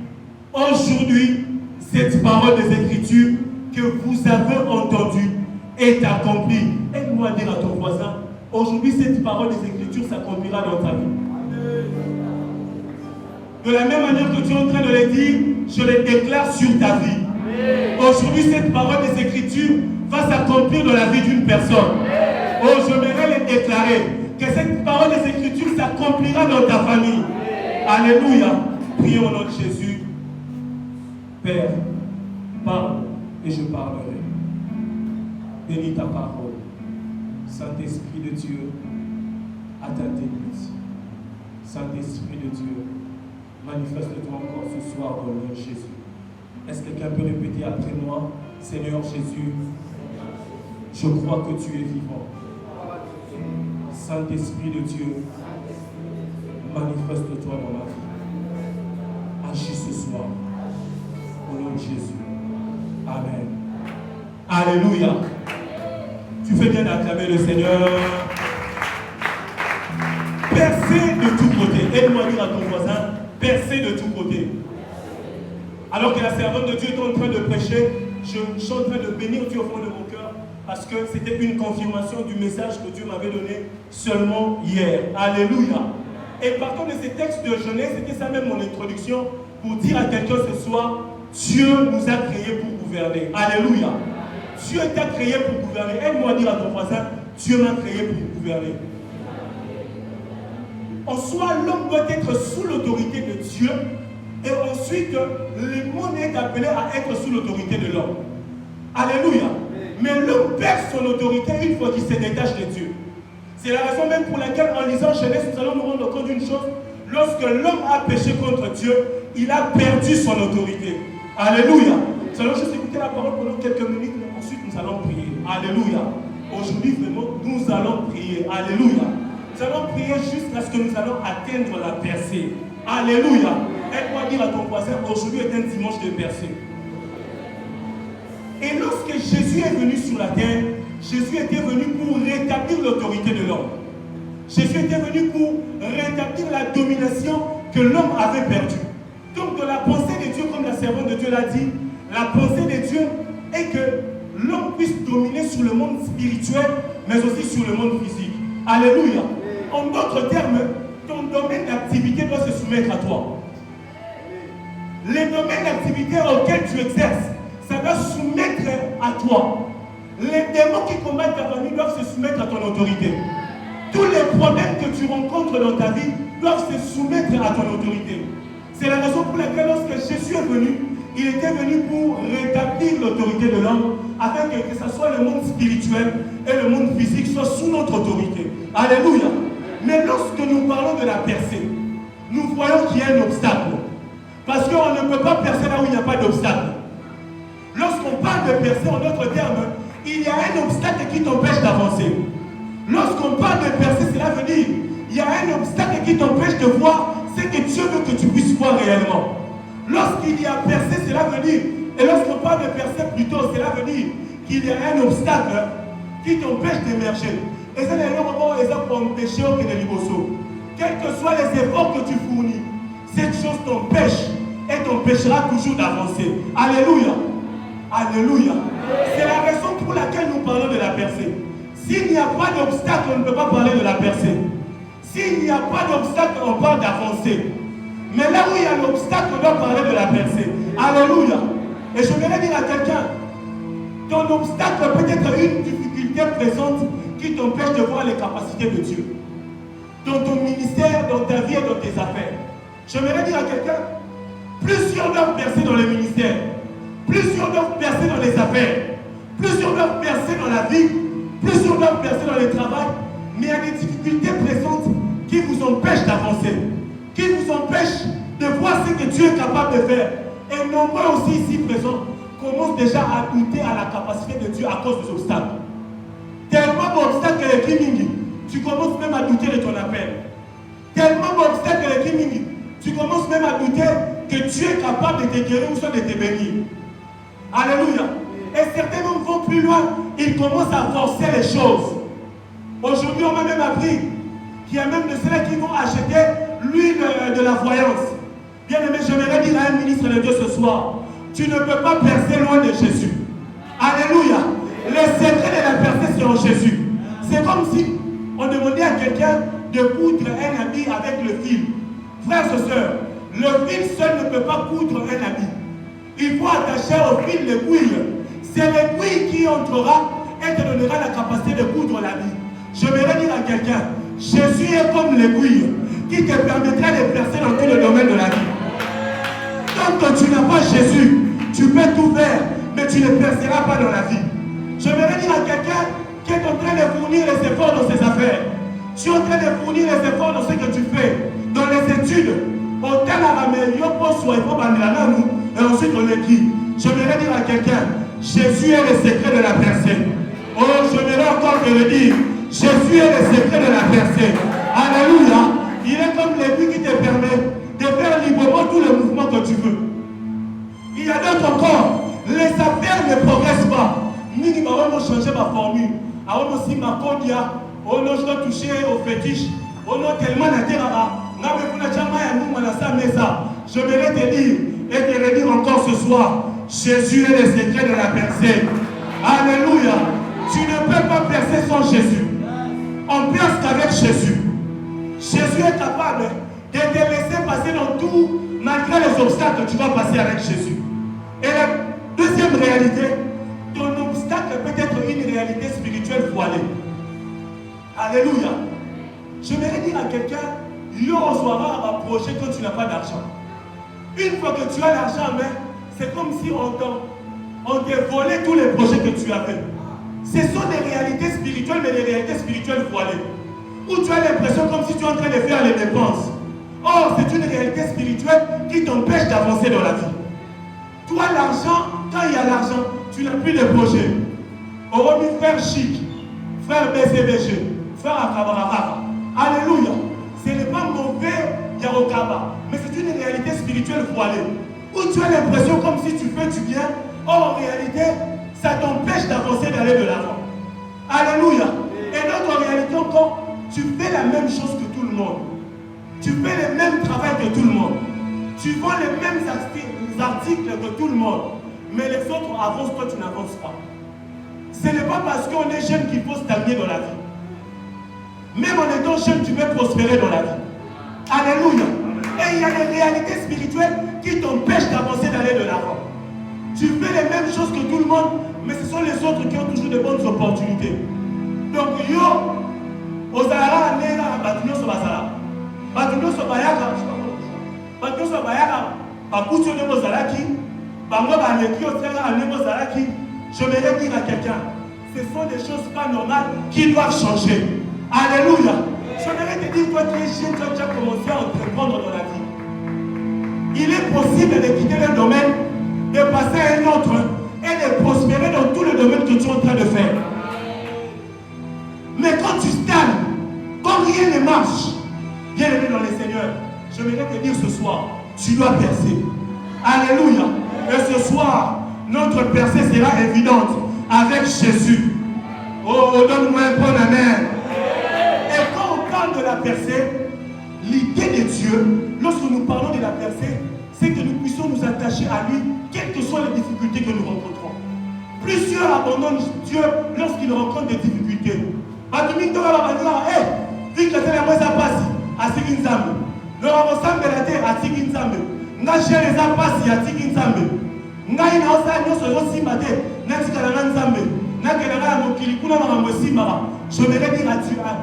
aujourd'hui, cette parole des Écritures que vous avez entendue est accomplie. Aide-moi à dire à ton voisin, aujourd'hui, cette parole des Écritures s'accomplira dans ta vie. De la même manière que tu es en train de le dire, je le déclare sur ta vie. Aujourd'hui, cette parole des Écritures va s'accomplir dans la vie d'une personne. Oh, je voudrais le déclarer que cette parole des Écritures s'accomplira dans ta famille. Alléluia. Prions au nom de Jésus. Père, parle et je parlerai. Bénis ta parole. Saint-Esprit de Dieu, à ta débute. Saint-Esprit de Dieu, manifeste-toi encore ce soir au nom de Jésus. Est-ce que quelqu'un peut répéter après moi? Seigneur Jésus, je crois que tu es vivant. Saint-Esprit de Dieu, manifeste-toi dans ma vie. Agis ce soir. Au nom de Jésus. Amen. Alléluia. Tu fais bien d'acclamer le Seigneur. Percez de tous côtés. Aide-moi à dire à ton voisin, percez de tous côtés. Alors que la servante de Dieu est en train de prêcher, je suis en train de bénir Dieu au fond de mon cœur parce que c'était une confirmation du message que Dieu m'avait donné seulement hier. Alléluia. Et partant de ces textes de Genèse, c'était ça même mon introduction pour dire à quelqu'un ce soir, Dieu nous a créés pour gouverner. Alléluia. Dieu t'a créé pour gouverner. Aide-moi à dire à ton voisin, Dieu m'a créé pour gouverner. En soi, l'homme doit être sous l'autorité de Dieu. Et ensuite, le monde est appelé à être sous l'autorité de l'homme. Alléluia. Mais l'homme perd son autorité une fois qu'il se détache de Dieu. C'est la raison même pour laquelle, en lisant Genèse, nous allons nous rendre compte d'une chose. Lorsque l'homme a péché contre Dieu, il a perdu son autorité. Alléluia. Nous allons juste écouter la parole pendant quelques minutes, mais ensuite nous allons prier. Alléluia. Aujourd'hui, vraiment, nous allons prier. Alléluia. Nous allons prier jusqu'à ce que nous allons atteindre la percée. Alléluia. Aide-moi à dire à ton voisin, aujourd'hui est un dimanche de percée. Et lorsque Jésus est venu sur la terre, Jésus était venu pour rétablir l'autorité de l'homme. Jésus était venu pour rétablir la domination que l'homme avait perdue. Donc de la pensée de Dieu, comme la servante de Dieu l'a dit, la pensée de Dieu est que l'homme puisse dominer sur le monde spirituel, mais aussi sur le monde physique. Alléluia. En d'autres termes, ton domaine d'activité doit se soumettre à toi. Les domaines d'activité auxquels tu exerces, ça doit se soumettre à toi. Les démons qui combattent ta famille doivent se soumettre à ton autorité. Tous les problèmes que tu rencontres dans ta vie doivent se soumettre à ton autorité. C'est la raison pour laquelle lorsque Jésus est venu, il était venu pour rétablir l'autorité de l'homme afin que ce soit le monde spirituel et le monde physique soient sous notre autorité. Alléluia. Mais lorsque nous parlons de la percée, nous voyons qu'il y a un obstacle. Parce qu'on ne peut pas percer là où il n'y a pas d'obstacle. Lorsqu'on parle de percer, en d'autres termes, il y a un obstacle qui t'empêche d'avancer. Lorsqu'on parle de percer, cela veut dire il y a un obstacle qui t'empêche de voir ce que Dieu veut que tu puisses voir réellement. Lorsqu'il y a percé, cela veut dire, et lorsqu'on parle de percée plutôt, cela veut dire qu'il y a un obstacle qui t'empêche d'émerger. Et c'est le moment où les hommes ont péché au Kénéliboso. Quels que soient les efforts que tu fournis, cette chose t'empêche et t'empêchera toujours d'avancer. Alléluia. Alléluia. C'est la raison pour laquelle nous parlons de la percée. S'il n'y a pas d'obstacle, on ne peut pas parler de la percée. S'il n'y a pas d'obstacle, on parle d'avancer. Mais là où il y a l'obstacle, on doit parler de la percée. Alléluia. Et je voudrais dire à quelqu'un, ton obstacle peut être une difficulté présente qui t'empêche de voir les capacités de Dieu. Dans ton ministère, dans ta vie et dans tes affaires. Je voudrais dire à quelqu'un, plusieurs doivent percer dans le ministère. Plusieurs doivent percer dans les affaires. Plusieurs doivent percer dans la vie. Plusieurs doivent percer dans le travail. Mais il y a des difficultés présentes qui vous empêchent d'avancer. Qui vous empêchent de voir ce que Dieu est capable de faire. Et nombreux aussi ici présents commencent déjà à douter à la capacité de Dieu à cause des obstacles. Tellement d'obstacles que les tu commences même à douter de ton appel. Tellement d'obstacles que les tu commences même à douter que Dieu est capable de te guérir ou soit de te bénir. Alléluia. Et certains même vont plus loin, ils commencent à forcer les choses. Aujourd'hui, on m'a même appris qu'il y a même de ceux-là qui vont acheter l'huile de la voyance. Bien aimé, j'aimerais dire à un ministre de Dieu ce soir, tu ne peux pas percer loin de Jésus. Alléluia. Les secrets de la percée c'est en Jésus. C'est comme si on demandait à quelqu'un de coudre un habit avec le fil. Frères et sœurs, le fil seul ne peut pas coudre un habit. Il faut attacher au fil l'aiguille. C'est l'aiguille qui entrera et te donnera la capacité de coudre l'habit. Je vais dire à quelqu'un, Jésus est comme l'aiguille qui te permettra de percer dans tous les domaines de la vie. Tant que tu n'as pas Jésus, tu peux tout faire, mais tu ne perceras pas dans la vie. Je vais dire à quelqu'un qui est en train de fournir les efforts dans ses affaires. Tu es en train de fournir les efforts dans ce que tu fais, dans les études. Et ensuite on le dit. Je vais dire à quelqu'un, Jésus est le secret de la percée. Oh, je vais encore te le dire. Jésus est le secret de la percée. Alléluia. Il est comme l'aiguille qui te permet de faire librement tous les mouvements que tu veux. Il y a d'autres encore. Les affaires ne progressent pas. Nous avons changé ma formule. Nous avons aussi ma codia. On a touché au fétiche. On a tellement d'intérêt. Je vais te dire et te le dire encore ce soir. Jésus est le secret de la percée. Alléluia. Tu ne peux pas percer sans Jésus. On perce qu'avec Jésus. Jésus est capable de te laisser passer dans tout, malgré les obstacles que tu vas passer avec Jésus. Et la deuxième réalité, ton obstacle peut être une réalité spirituelle voilée. Alléluia. Je vais dire à quelqu'un, yo osera un projet quand tu n'as pas d'argent. Une fois que tu as l'argent en main, c'est comme si on t'a volé tous les projets que tu as fait. Ce sont des réalités spirituelles, mais des réalités spirituelles voilées. Où tu as l'impression comme si tu es en train de faire les dépenses. Or, c'est une réalité spirituelle qui t'empêche d'avancer dans la vie. Toi, l'argent, quand il y a l'argent, tu n'as plus de projet. Oromi, frère Chic, frère BCBG, frère Akabarabara. Alléluia. Ce n'est pas mauvais Yarokaba, mais c'est une réalité spirituelle voilée. Où tu as l'impression comme si tu fais du bien. Or, en réalité, ça t'empêche d'avancer, d'aller de l'avant. Alléluia. Et notre réalité encore, tu fais la même chose que tout le monde. Tu fais le même travail que tout le monde. Tu vends les mêmes articles que tout le monde. Mais les autres avancent, toi tu n'avances pas. Ce n'est pas parce qu'on est jeune qu'il faut stagner dans la vie. Même en étant jeune, tu peux prospérer dans la vie. Alléluia. Et il y a des réalités spirituelles qui t'empêchent d'avancer, d'aller de l'avant. Tu fais les mêmes choses que tout le monde, mais ce sont les autres qui ont toujours de bonnes opportunités. Donc, yo, Ozara, Nera, Batunyo Sobazara. Batunyo Sobayaka, Batunyo Sobayaka, Bakutio de Mozaraki, Bango Baneki, Osera, Nebo Zaraki. Je vais dire à quelqu'un, ce sont des choses pas normales qui doivent changer. Alléluia. Je vais te dire, toi qui es jeune, tu as déjà commencé à entreprendre dans la vie. Il est possible de quitter le domaine, de passer à un autre et de prospérer dans tous les domaines que tu es en train de faire. Mais quand tu stagnes, quand rien ne marche, bien aimé dans les Seigneurs, je vais te dire ce soir, tu dois percer. Alléluia. Et ce soir, notre percée sera évidente avec Jésus. Oh, donne-moi un bon amen. Et quand on parle de la percée, l'idée de Dieu, lorsque nous parlons de la percée, c'est que nous puissions nous attacher à lui, quelles que soient les difficultés que nous rencontrons. Plusieurs abandonnent Dieu lorsqu'ils rencontrent des difficultés. Je vais dire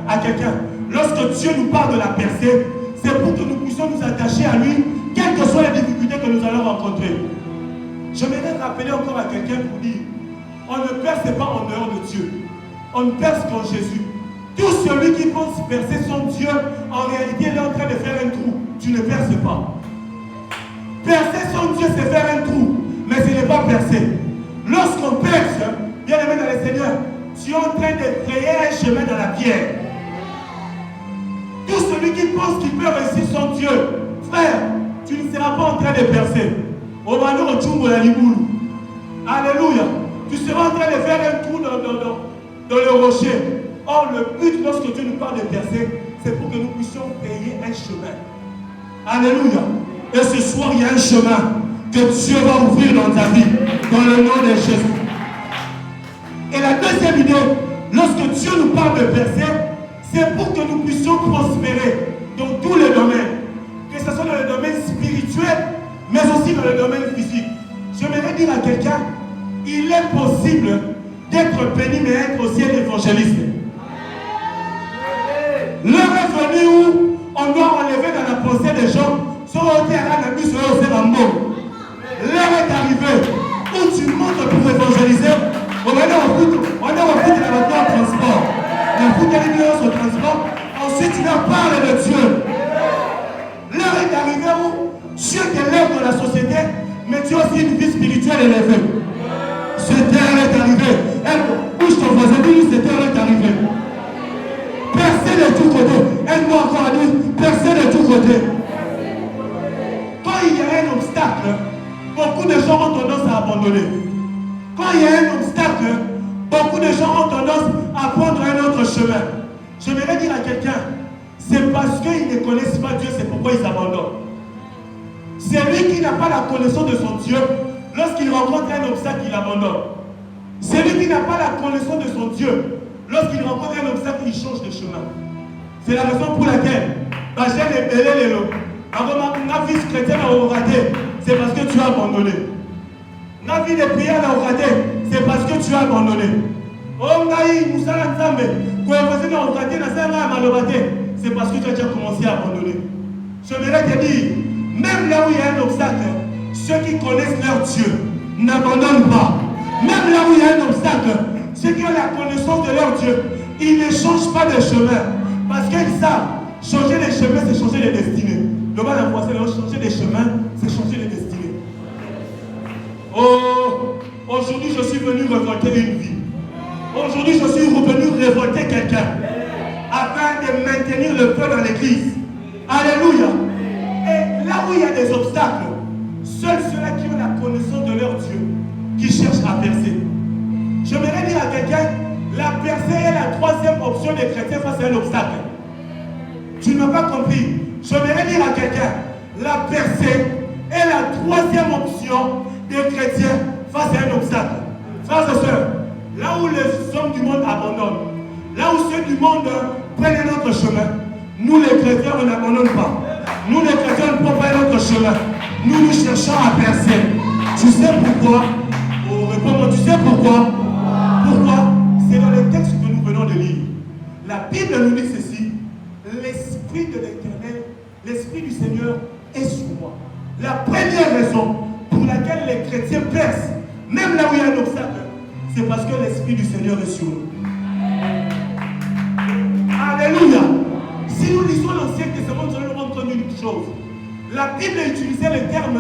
à quelqu'un, lorsque Dieu nous parle de la percée, c'est pour que nous puissions nous attacher à lui, quelles que soient les difficultés que nous allons rencontrer. Je vais rappeler encore à quelqu'un pour dire, on ne perce pas en dehors de Dieu. On ne perce qu'en Jésus. Tout celui qui pense percer son Dieu, en réalité, il est en train de faire un trou. Tu ne perces pas. Percer son Dieu, c'est faire un trou. Mais ce n'est pas percer. Lorsqu'on perce, bien aimé dans le Seigneur, tu es en train de créer un chemin dans la pierre. Tout celui qui pense qu'il peut réussir son Dieu, frère, tu ne seras pas en train de percer. Alléluia. Tu seras en train de faire un trou dans le rocher. Or, le but, lorsque Dieu nous parle de percer, c'est pour que nous puissions payer un chemin. Alléluia. Et ce soir, il y a un chemin que Dieu va ouvrir dans ta vie, dans le nom de Jésus. Et la deuxième idée, lorsque Dieu nous parle de percer, c'est pour que nous puissions prospérer dans tous les domaines. Que ce soit dans le domaine spirituel, mais aussi dans le domaine physique. J'aimerais dire à quelqu'un, il est possible d'être béni, mais être aussi un évangéliste. L'heure est venue où on doit enlever dans la pensée des gens, l'heure est arrivée où tu montes pour évangéliser. On est au foot de la voiture en transport. Le foot est arrivé au transport. Ensuite, tu vas parler de Dieu. L'heure est arrivée où Dieu t'élève dans la société, mais tu as aussi une vie spirituelle élevée. Cette heure est arrivée. Bouge ton voisin, dis-lui, cette heure est arrivée. Percez de tous côtés. Aide-moi encore à dire, percez de tous côtés. Quand il y a un obstacle, beaucoup de gens ont tendance à abandonner. Quand il y a un obstacle, beaucoup de gens ont tendance à prendre un autre chemin. J'aimerais dire à quelqu'un, c'est parce qu'ils ne connaissent pas Dieu, c'est pourquoi ils abandonnent. C'est lui qui n'a pas la connaissance de son Dieu, lorsqu'il rencontre un obstacle, il abandonne. C'est lui qui n'a pas la connaissance de son Dieu, lorsqu'il rencontre un obstacle, il change de chemin. C'est la raison pour laquelle, j'ai les belés les lots. Ma vie chrétienne a raté, c'est parce que tu as abandonné. Ma vie de prière a raté, c'est parce que tu as abandonné. Oh, c'est parce que tu as déjà commencé à abandonner. J'aimerais te dire, même là où il y a un obstacle, ceux qui connaissent leur Dieu n'abandonnent pas. Même là où il y a un obstacle, ceux qui ont la connaissance de leur Dieu, ils ne changent pas de chemin. Parce qu'ils savent, changer les chemins, c'est changer les destinées. Le mal à c'est changer les chemins, c'est changer les destinées. Oh, aujourd'hui je suis venu révolter une vie. Aujourd'hui je suis venu révolter quelqu'un afin de maintenir le feu dans l'église. Alléluia. Et là où il y a des obstacles, seuls ceux-là qui ont la connaissance de leur Dieu, qui cherchent à percer. J'aimerais dire à quelqu'un, la percée est la troisième option des chrétiens face à un obstacle. Tu n'as pas compris. J'aimerais dire à quelqu'un, la percée est la troisième option des chrétiens face à un obstacle. Frères et sœurs, là où les hommes du monde abandonnent, là où ceux du monde prennent un autre chemin, nous les chrétiens, on n'abandonne pas. Nous les chrétiens, ne prenons pas un autre chemin. Nous cherchons à percer. Tu sais pourquoi? Oh, réponds-moi, tu sais pourquoi? Pourquoi? C'est dans les textes que nous venons de lire. La Bible nous dit ceci: l'Esprit de l'Éternel, l'Esprit du Seigneur est sur moi. La première raison pour laquelle les chrétiens percent, même là où il y a un obstacle, c'est parce que l'Esprit du Seigneur est sur nous. Alléluia. Si nous lisons l'Ancien Testament, nous allons rendre compte d'une chose. La Bible utilisait le terme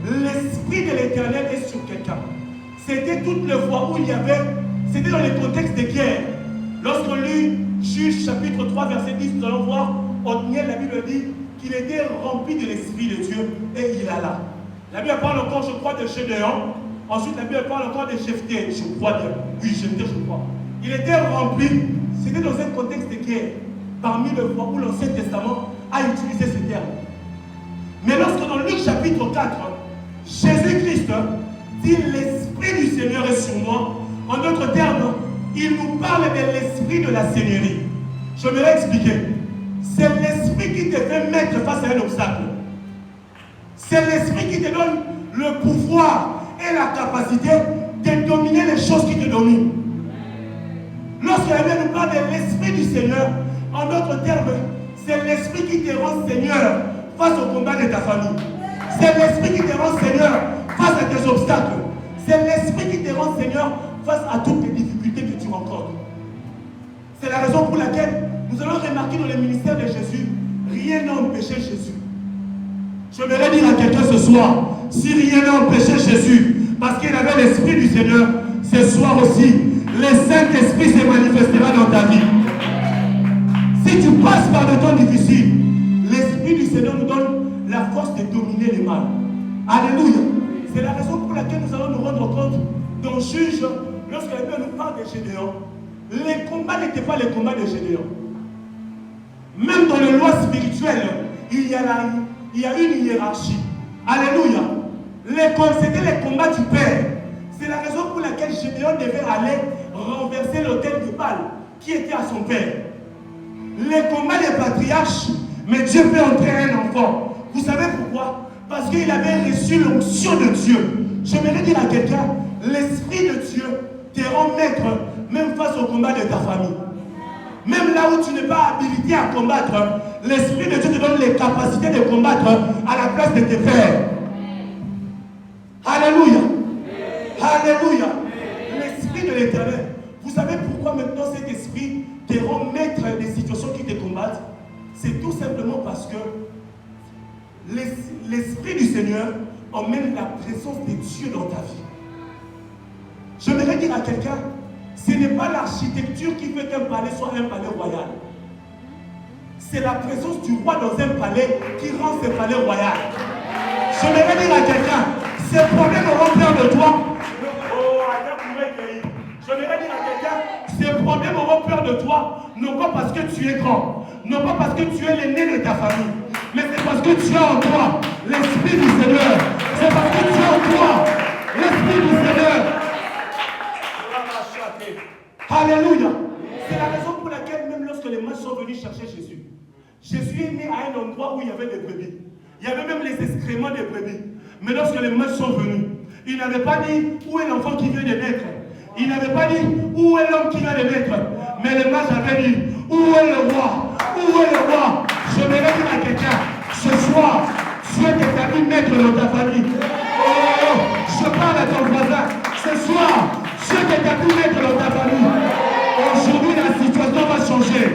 l'Esprit de l'Éternel est sur quelqu'un. C'était toutes les fois où il y avait, c'était dans les contextes de guerre. Lorsqu'on lit Juge chapitre 3 verset 10, nous allons voir, Othniel, la Bible dit qu'il était rempli de l'Esprit de Dieu et il alla. La Bible parle encore, je crois, de Gédéon. Ensuite, la Bible parle encore de Jephthé, je crois bien. Oui, Jephthé, je crois. Il était rempli, c'était dans un contexte de guerre, parmi les fois où l'Ancien Testament a utilisé ce terme. Mais lorsque dans Luc chapitre 4, Jésus-Christ dit l'Esprit du Seigneur est sur moi, en d'autres termes, il nous parle de l'esprit de la Seigneurie. Je vais l'expliquer. C'est l'esprit qui te fait mettre face à un obstacle. C'est l'esprit qui te donne le pouvoir et la capacité de dominer les choses qui te dominent. Lorsque la Bible nous parle de l'Esprit du Seigneur, en d'autres termes, c'est l'Esprit qui te rend Seigneur face au combat de ta famille. C'est l'Esprit qui te rend Seigneur face à tes obstacles. C'est l'Esprit qui te rend Seigneur face à toutes les difficultés que tu rencontres. C'est la raison pour laquelle nous allons remarquer dans le ministère de Jésus, rien n'a empêché Jésus. Je voudrais dire à quelqu'un ce soir, si rien n'a empêché Jésus, parce qu'il avait l'Esprit du Seigneur, ce soir aussi, le Saint-Esprit se manifestera dans ta vie. Si tu passes par des temps difficiles, l'Esprit du Seigneur nous donne la force de dominer les mal. Alléluia. C'est la raison pour laquelle nous allons nous rendre compte dans Juge, lorsque la Bible nous parle de Gédéon, les combats n'étaient pas les combats de Gédéon. Même dans les lois spirituelles, il y a une hiérarchie. Alléluia. C'était les combats du Père. C'est la raison pour laquelle Gédéon devait aller renverser l'autel de Baal qui était à son père. Les combats des patriarches, mais Dieu peut entrer un enfant. Vous savez pourquoi? Parce qu'il avait reçu l'onction de Dieu. J'aimerais dire à quelqu'un, l'Esprit de Dieu te rend maître même face au combat de ta famille. Même là où tu n'es pas habilité à combattre, l'Esprit de Dieu te donne les capacités de combattre à la place de tes frères. Alléluia. Alléluia. L'Esprit de l'Éternel. Vous savez pourquoi maintenant cet esprit te rend maître des situations qui te combattent? C'est tout simplement parce que l'Esprit du Seigneur emmène la présence de Dieu dans ta vie. Je voudrais dire à quelqu'un, ce n'est pas l'architecture qui fait qu'un palais soit un palais royal. C'est la présence du roi dans un palais qui rend ce palais royal. Je voudrais dire à quelqu'un, ces problèmes auront peur de toi. Je voudrais dire à quelqu'un, ces problèmes auront peur de toi, non pas parce que tu es grand, non pas parce que tu es l'aîné de ta famille, mais c'est parce que tu as en toi l'Esprit du Seigneur. C'est parce que tu as en toi l'Esprit du Seigneur. Alléluia. C'est la raison pour laquelle même lorsque les mages sont venus chercher Jésus, Jésus est né à un endroit où il y avait des brebis. Il y avait même les excréments des brebis. Mais lorsque les mages sont venus, ils n'avaient pas dit où est l'enfant qui vient de naître. Ils n'avaient pas dit où est l'homme qui vient de naître. Mais les mages avaient dit où est le roi. Où est le roi? Je vais dire à quelqu'un, ce soir, Dieu t'établit maître dans ta famille. Oh, je parle à ton voisin. Ce soir, Dieu t'établit maître dans ta famille. Aujourd'hui, la situation va changer.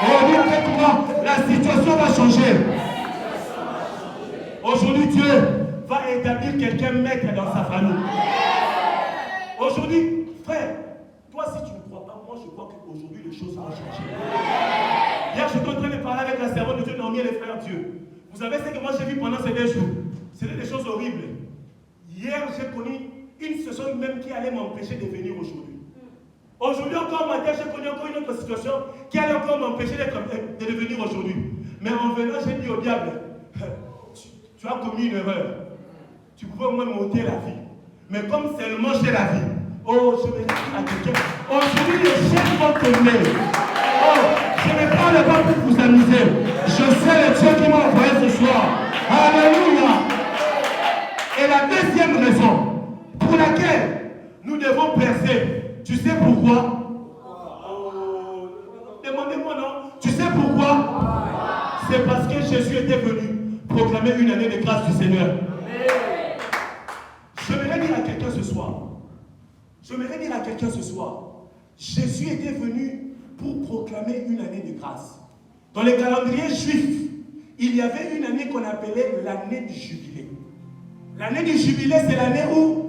Aujourd'hui, avec moi, la situation va changer. Aujourd'hui, Dieu va établir quelqu'un maître dans sa famille. Aujourd'hui, frère, toi si tu ne crois pas, moi je crois qu'aujourd'hui les choses vont changer. Hier, je suis en train de parler avec la servante de Dieu, Naomi et les frères Dieu. Vous savez ce que moi j'ai vu pendant ces 2 jours? C'était des choses horribles. Hier, j'ai connu une personne même qui allait m'empêcher de venir aujourd'hui. Aujourd'hui encore matin, j'ai connu encore une autre situation qui allait encore m'empêcher de venir aujourd'hui. Mais en venant, j'ai dit au diable, tu as commis une erreur. Tu pouvais au moins m'ôter la vie. Mais comme seulement j'ai la vie, oh, je vais dire à quelqu'un, aujourd'hui les chaînes vont tomber. Oh, je ne parle pas pour vous amuser. Je sais le Dieu qui m'a envoyé ce soir. Alléluia. Et la deuxième raison pour laquelle nous devons percer, tu sais pourquoi? Oh, demandez-moi non. Tu sais pourquoi? C'est parce que Jésus était venu proclamer une année de grâce du Seigneur. Je voudrais dire à quelqu'un ce soir. Jésus était venu pour proclamer une année de grâce. Dans les calendriers juifs, il y avait une année qu'on appelait l'année du jubilé. L'année du jubilé, c'est l'année où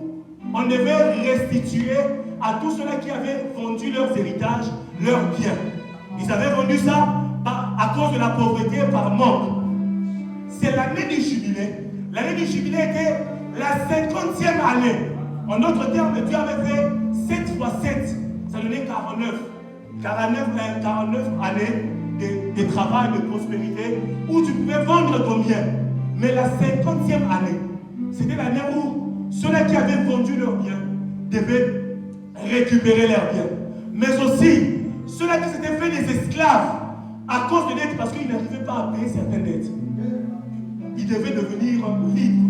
on devait restituer à tous ceux-là qui avaient vendu leurs héritages, leurs biens. Ils avaient vendu ça à cause de la pauvreté par manque. C'est l'année du jubilé. L'année du jubilé était la 50e année. En d'autres termes, Dieu avait fait 7 fois 7. Ça donnait 49. 49 années de travail, de prospérité, où tu pouvais vendre ton bien. Mais la 50e année, c'était l'année où ceux-là qui avaient vendu leurs biens devaient récupérer leurs biens. Mais aussi, ceux-là qui s'étaient fait des esclaves à cause de dettes, parce qu'ils n'arrivaient pas à payer certaines dettes, ils devaient devenir libres.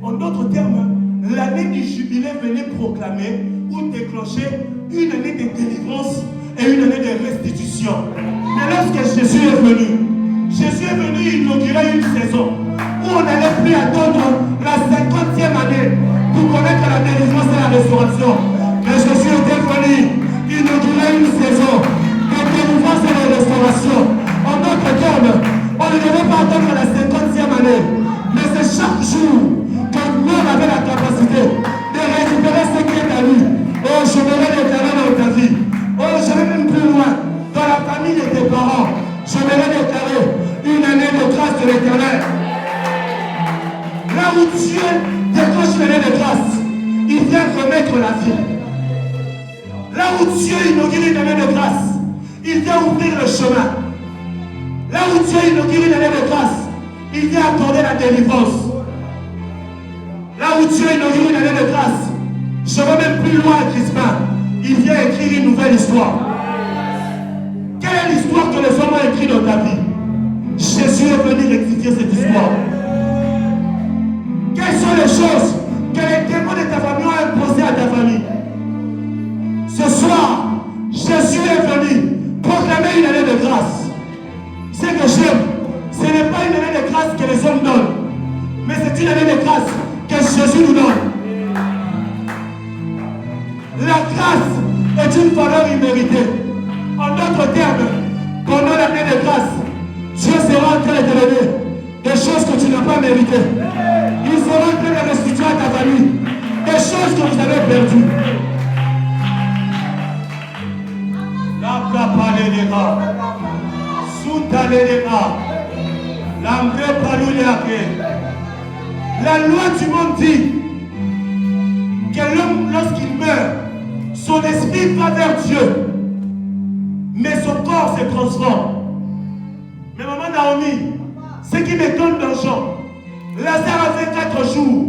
En d'autres termes, l'année du jubilé venait proclamer ou déclencher une année de délivrance et une année de restitution. Mais lorsque Jésus est venu inaugurer une saison où on n'allait plus attendre la 50e année pour connaître la délivrance et la restauration. Mais Jésus était venu inaugurer une saison de délivrance et de restauration. En d'autres termes, on ne devait pas attendre la 50e année, mais c'est chaque jour que l'homme avait la capacité de récupérer ce qui est à lui. Oh, je vais déclarer dans ta vie. Oh, je vais même plus loin. Dans la famille de tes parents, je vais déclarer une année de grâce de l'Éternel. Là où Dieu déclenche une année de grâce, il vient remettre la vie. Là où Dieu inaugure une année de grâce, il vient ouvrir le chemin. Là où Dieu inaugure une année de grâce, il vient accorder la délivrance. Là où Dieu inaugure une année de grâce, je vais même plus loin à Crispin. Il vient écrire une nouvelle histoire. Quelle est l'histoire que les hommes ont écrite dans ta vie? Jésus est venu rectifier cette histoire. Quelles sont les choses que les démons de ta famille ont imposées à ta famille? Ce soir, Jésus est venu proclamer une année de grâce. Ce que j'aime, ce n'est pas une année de grâce que les hommes donnent, mais c'est une année de grâce que Jésus nous donne. La grâce est une valeur imméritée. En d'autres termes, pendant l'année de grâce, Dieu sera en train de te donner des choses que tu n'as pas méritées. Il sera en train de restituer à ta famille des choses que vous avez perdues. La papaléra, soutaléra, l'ambre palouliake. La loi du monde dit que l'homme, lorsqu'il meurt, son esprit va vers Dieu, mais son corps se transforme. Mais maman Naomi, ce qui m'étonne dans Jean, Lazare avait 4 jours.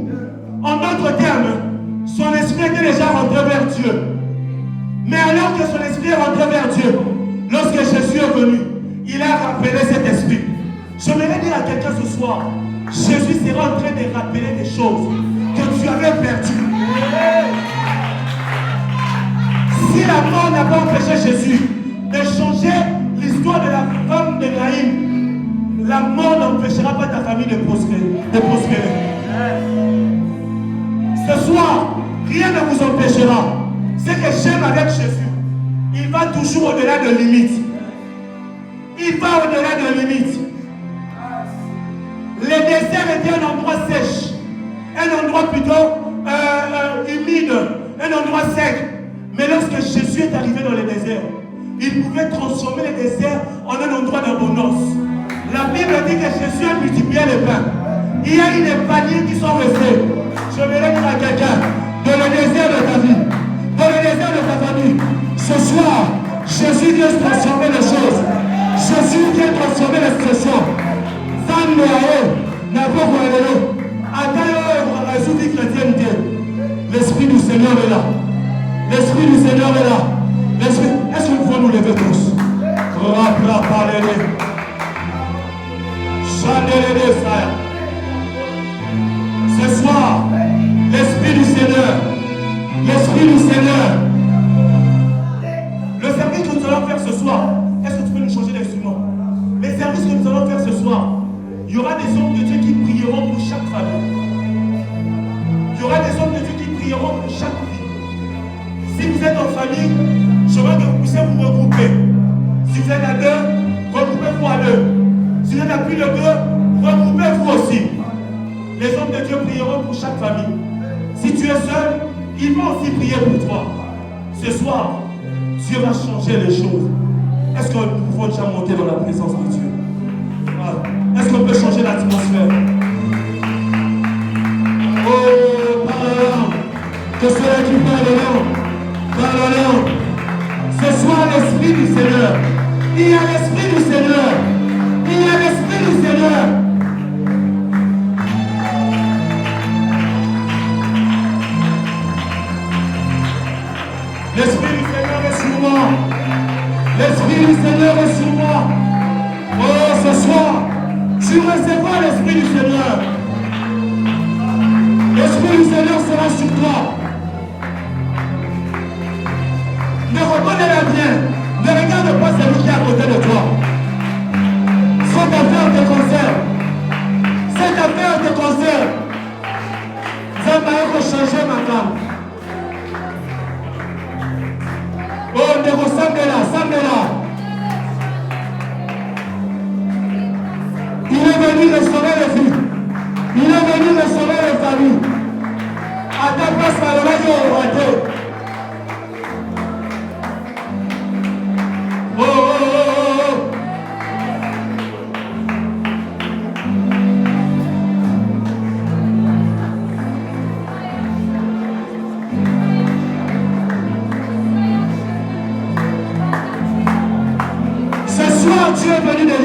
En d'autres termes, son esprit était déjà rentré vers Dieu. Mais alors que son esprit est rentré vers Dieu, lorsque Jésus est venu, il a rappelé cet esprit. Je voudrais dire à quelqu'un ce soir, Jésus sera en train de rappeler des choses que tu avais perdues. Si la mort n'a pas empêché Jésus de changer l'histoire de la femme de Naïm, la mort n'empêchera pas ta famille de prospérer. Ce soir, rien ne vous empêchera. Ce que j'aime avec Jésus, il va toujours au-delà de limites. Il va au-delà de limites. Le désert était un endroit sèche, un endroit plutôt humide, un endroit sec. Mais lorsque Jésus est arrivé dans le désert, il pouvait transformer le désert en un endroit d'abondance. La Bible dit que Jésus a multiplié les pains. Il y a eu des paniers qui sont restés. Je vais dire à quelqu'un, dans le désert de ta vie, dans le désert de ta famille, ce soir, Jésus vient transformer les choses. Jésus vient transformer les situations. L'Esprit du Seigneur est là. L'Esprit du Seigneur est là. Est-ce que nous pouvons nous lever tous? Ce soir, l'Esprit du Seigneur, l'Esprit du Seigneur. Le service que nous allons faire ce soir, est-ce que tu peux nous changer d'instrument? Les services que nous allons faire ce soir, il y aura des hommes de Dieu qui prieront pour chaque famille. Il y aura des hommes de Dieu qui prieront pour chaque vie. Si vous êtes en famille, je veux que vous puissiez vous regrouper. Si vous êtes à 2, regroupez-vous à 2. Si vous êtes à plus de 2, regroupez-vous aussi. Les hommes de Dieu prieront pour chaque famille. Si tu es seul, ils vont aussi prier pour toi. Ce soir, Dieu va changer les choses. Est-ce que nous pouvons déjà monter dans la présence de Dieu? Est-ce qu'on peut changer l'atmosphère? Oh, parle, que cela qui parle non. Ce soir, l'Esprit du Seigneur. Il y a l'Esprit du Seigneur. Il y a l'Esprit du Seigneur. L'Esprit du Seigneur est sur moi. L'Esprit du Seigneur est sur moi. Oh, ce soir, tu recevras l'Esprit du Seigneur. L'Esprit du Seigneur sera sur toi. Ne reconnais-la bien. Ne regarde pas celui qui est à côté de toi. Cette affaire te concerne. Cette affaire te concerne. J'aimerais changer ma femme. Oh, ne ressemble-la, semble-la. Il est venu restaurer les filles. Il est venu restaurer les familles. À ta place, malheureusement, au raté. Oh, oh, oh, oh. Dieu est venu de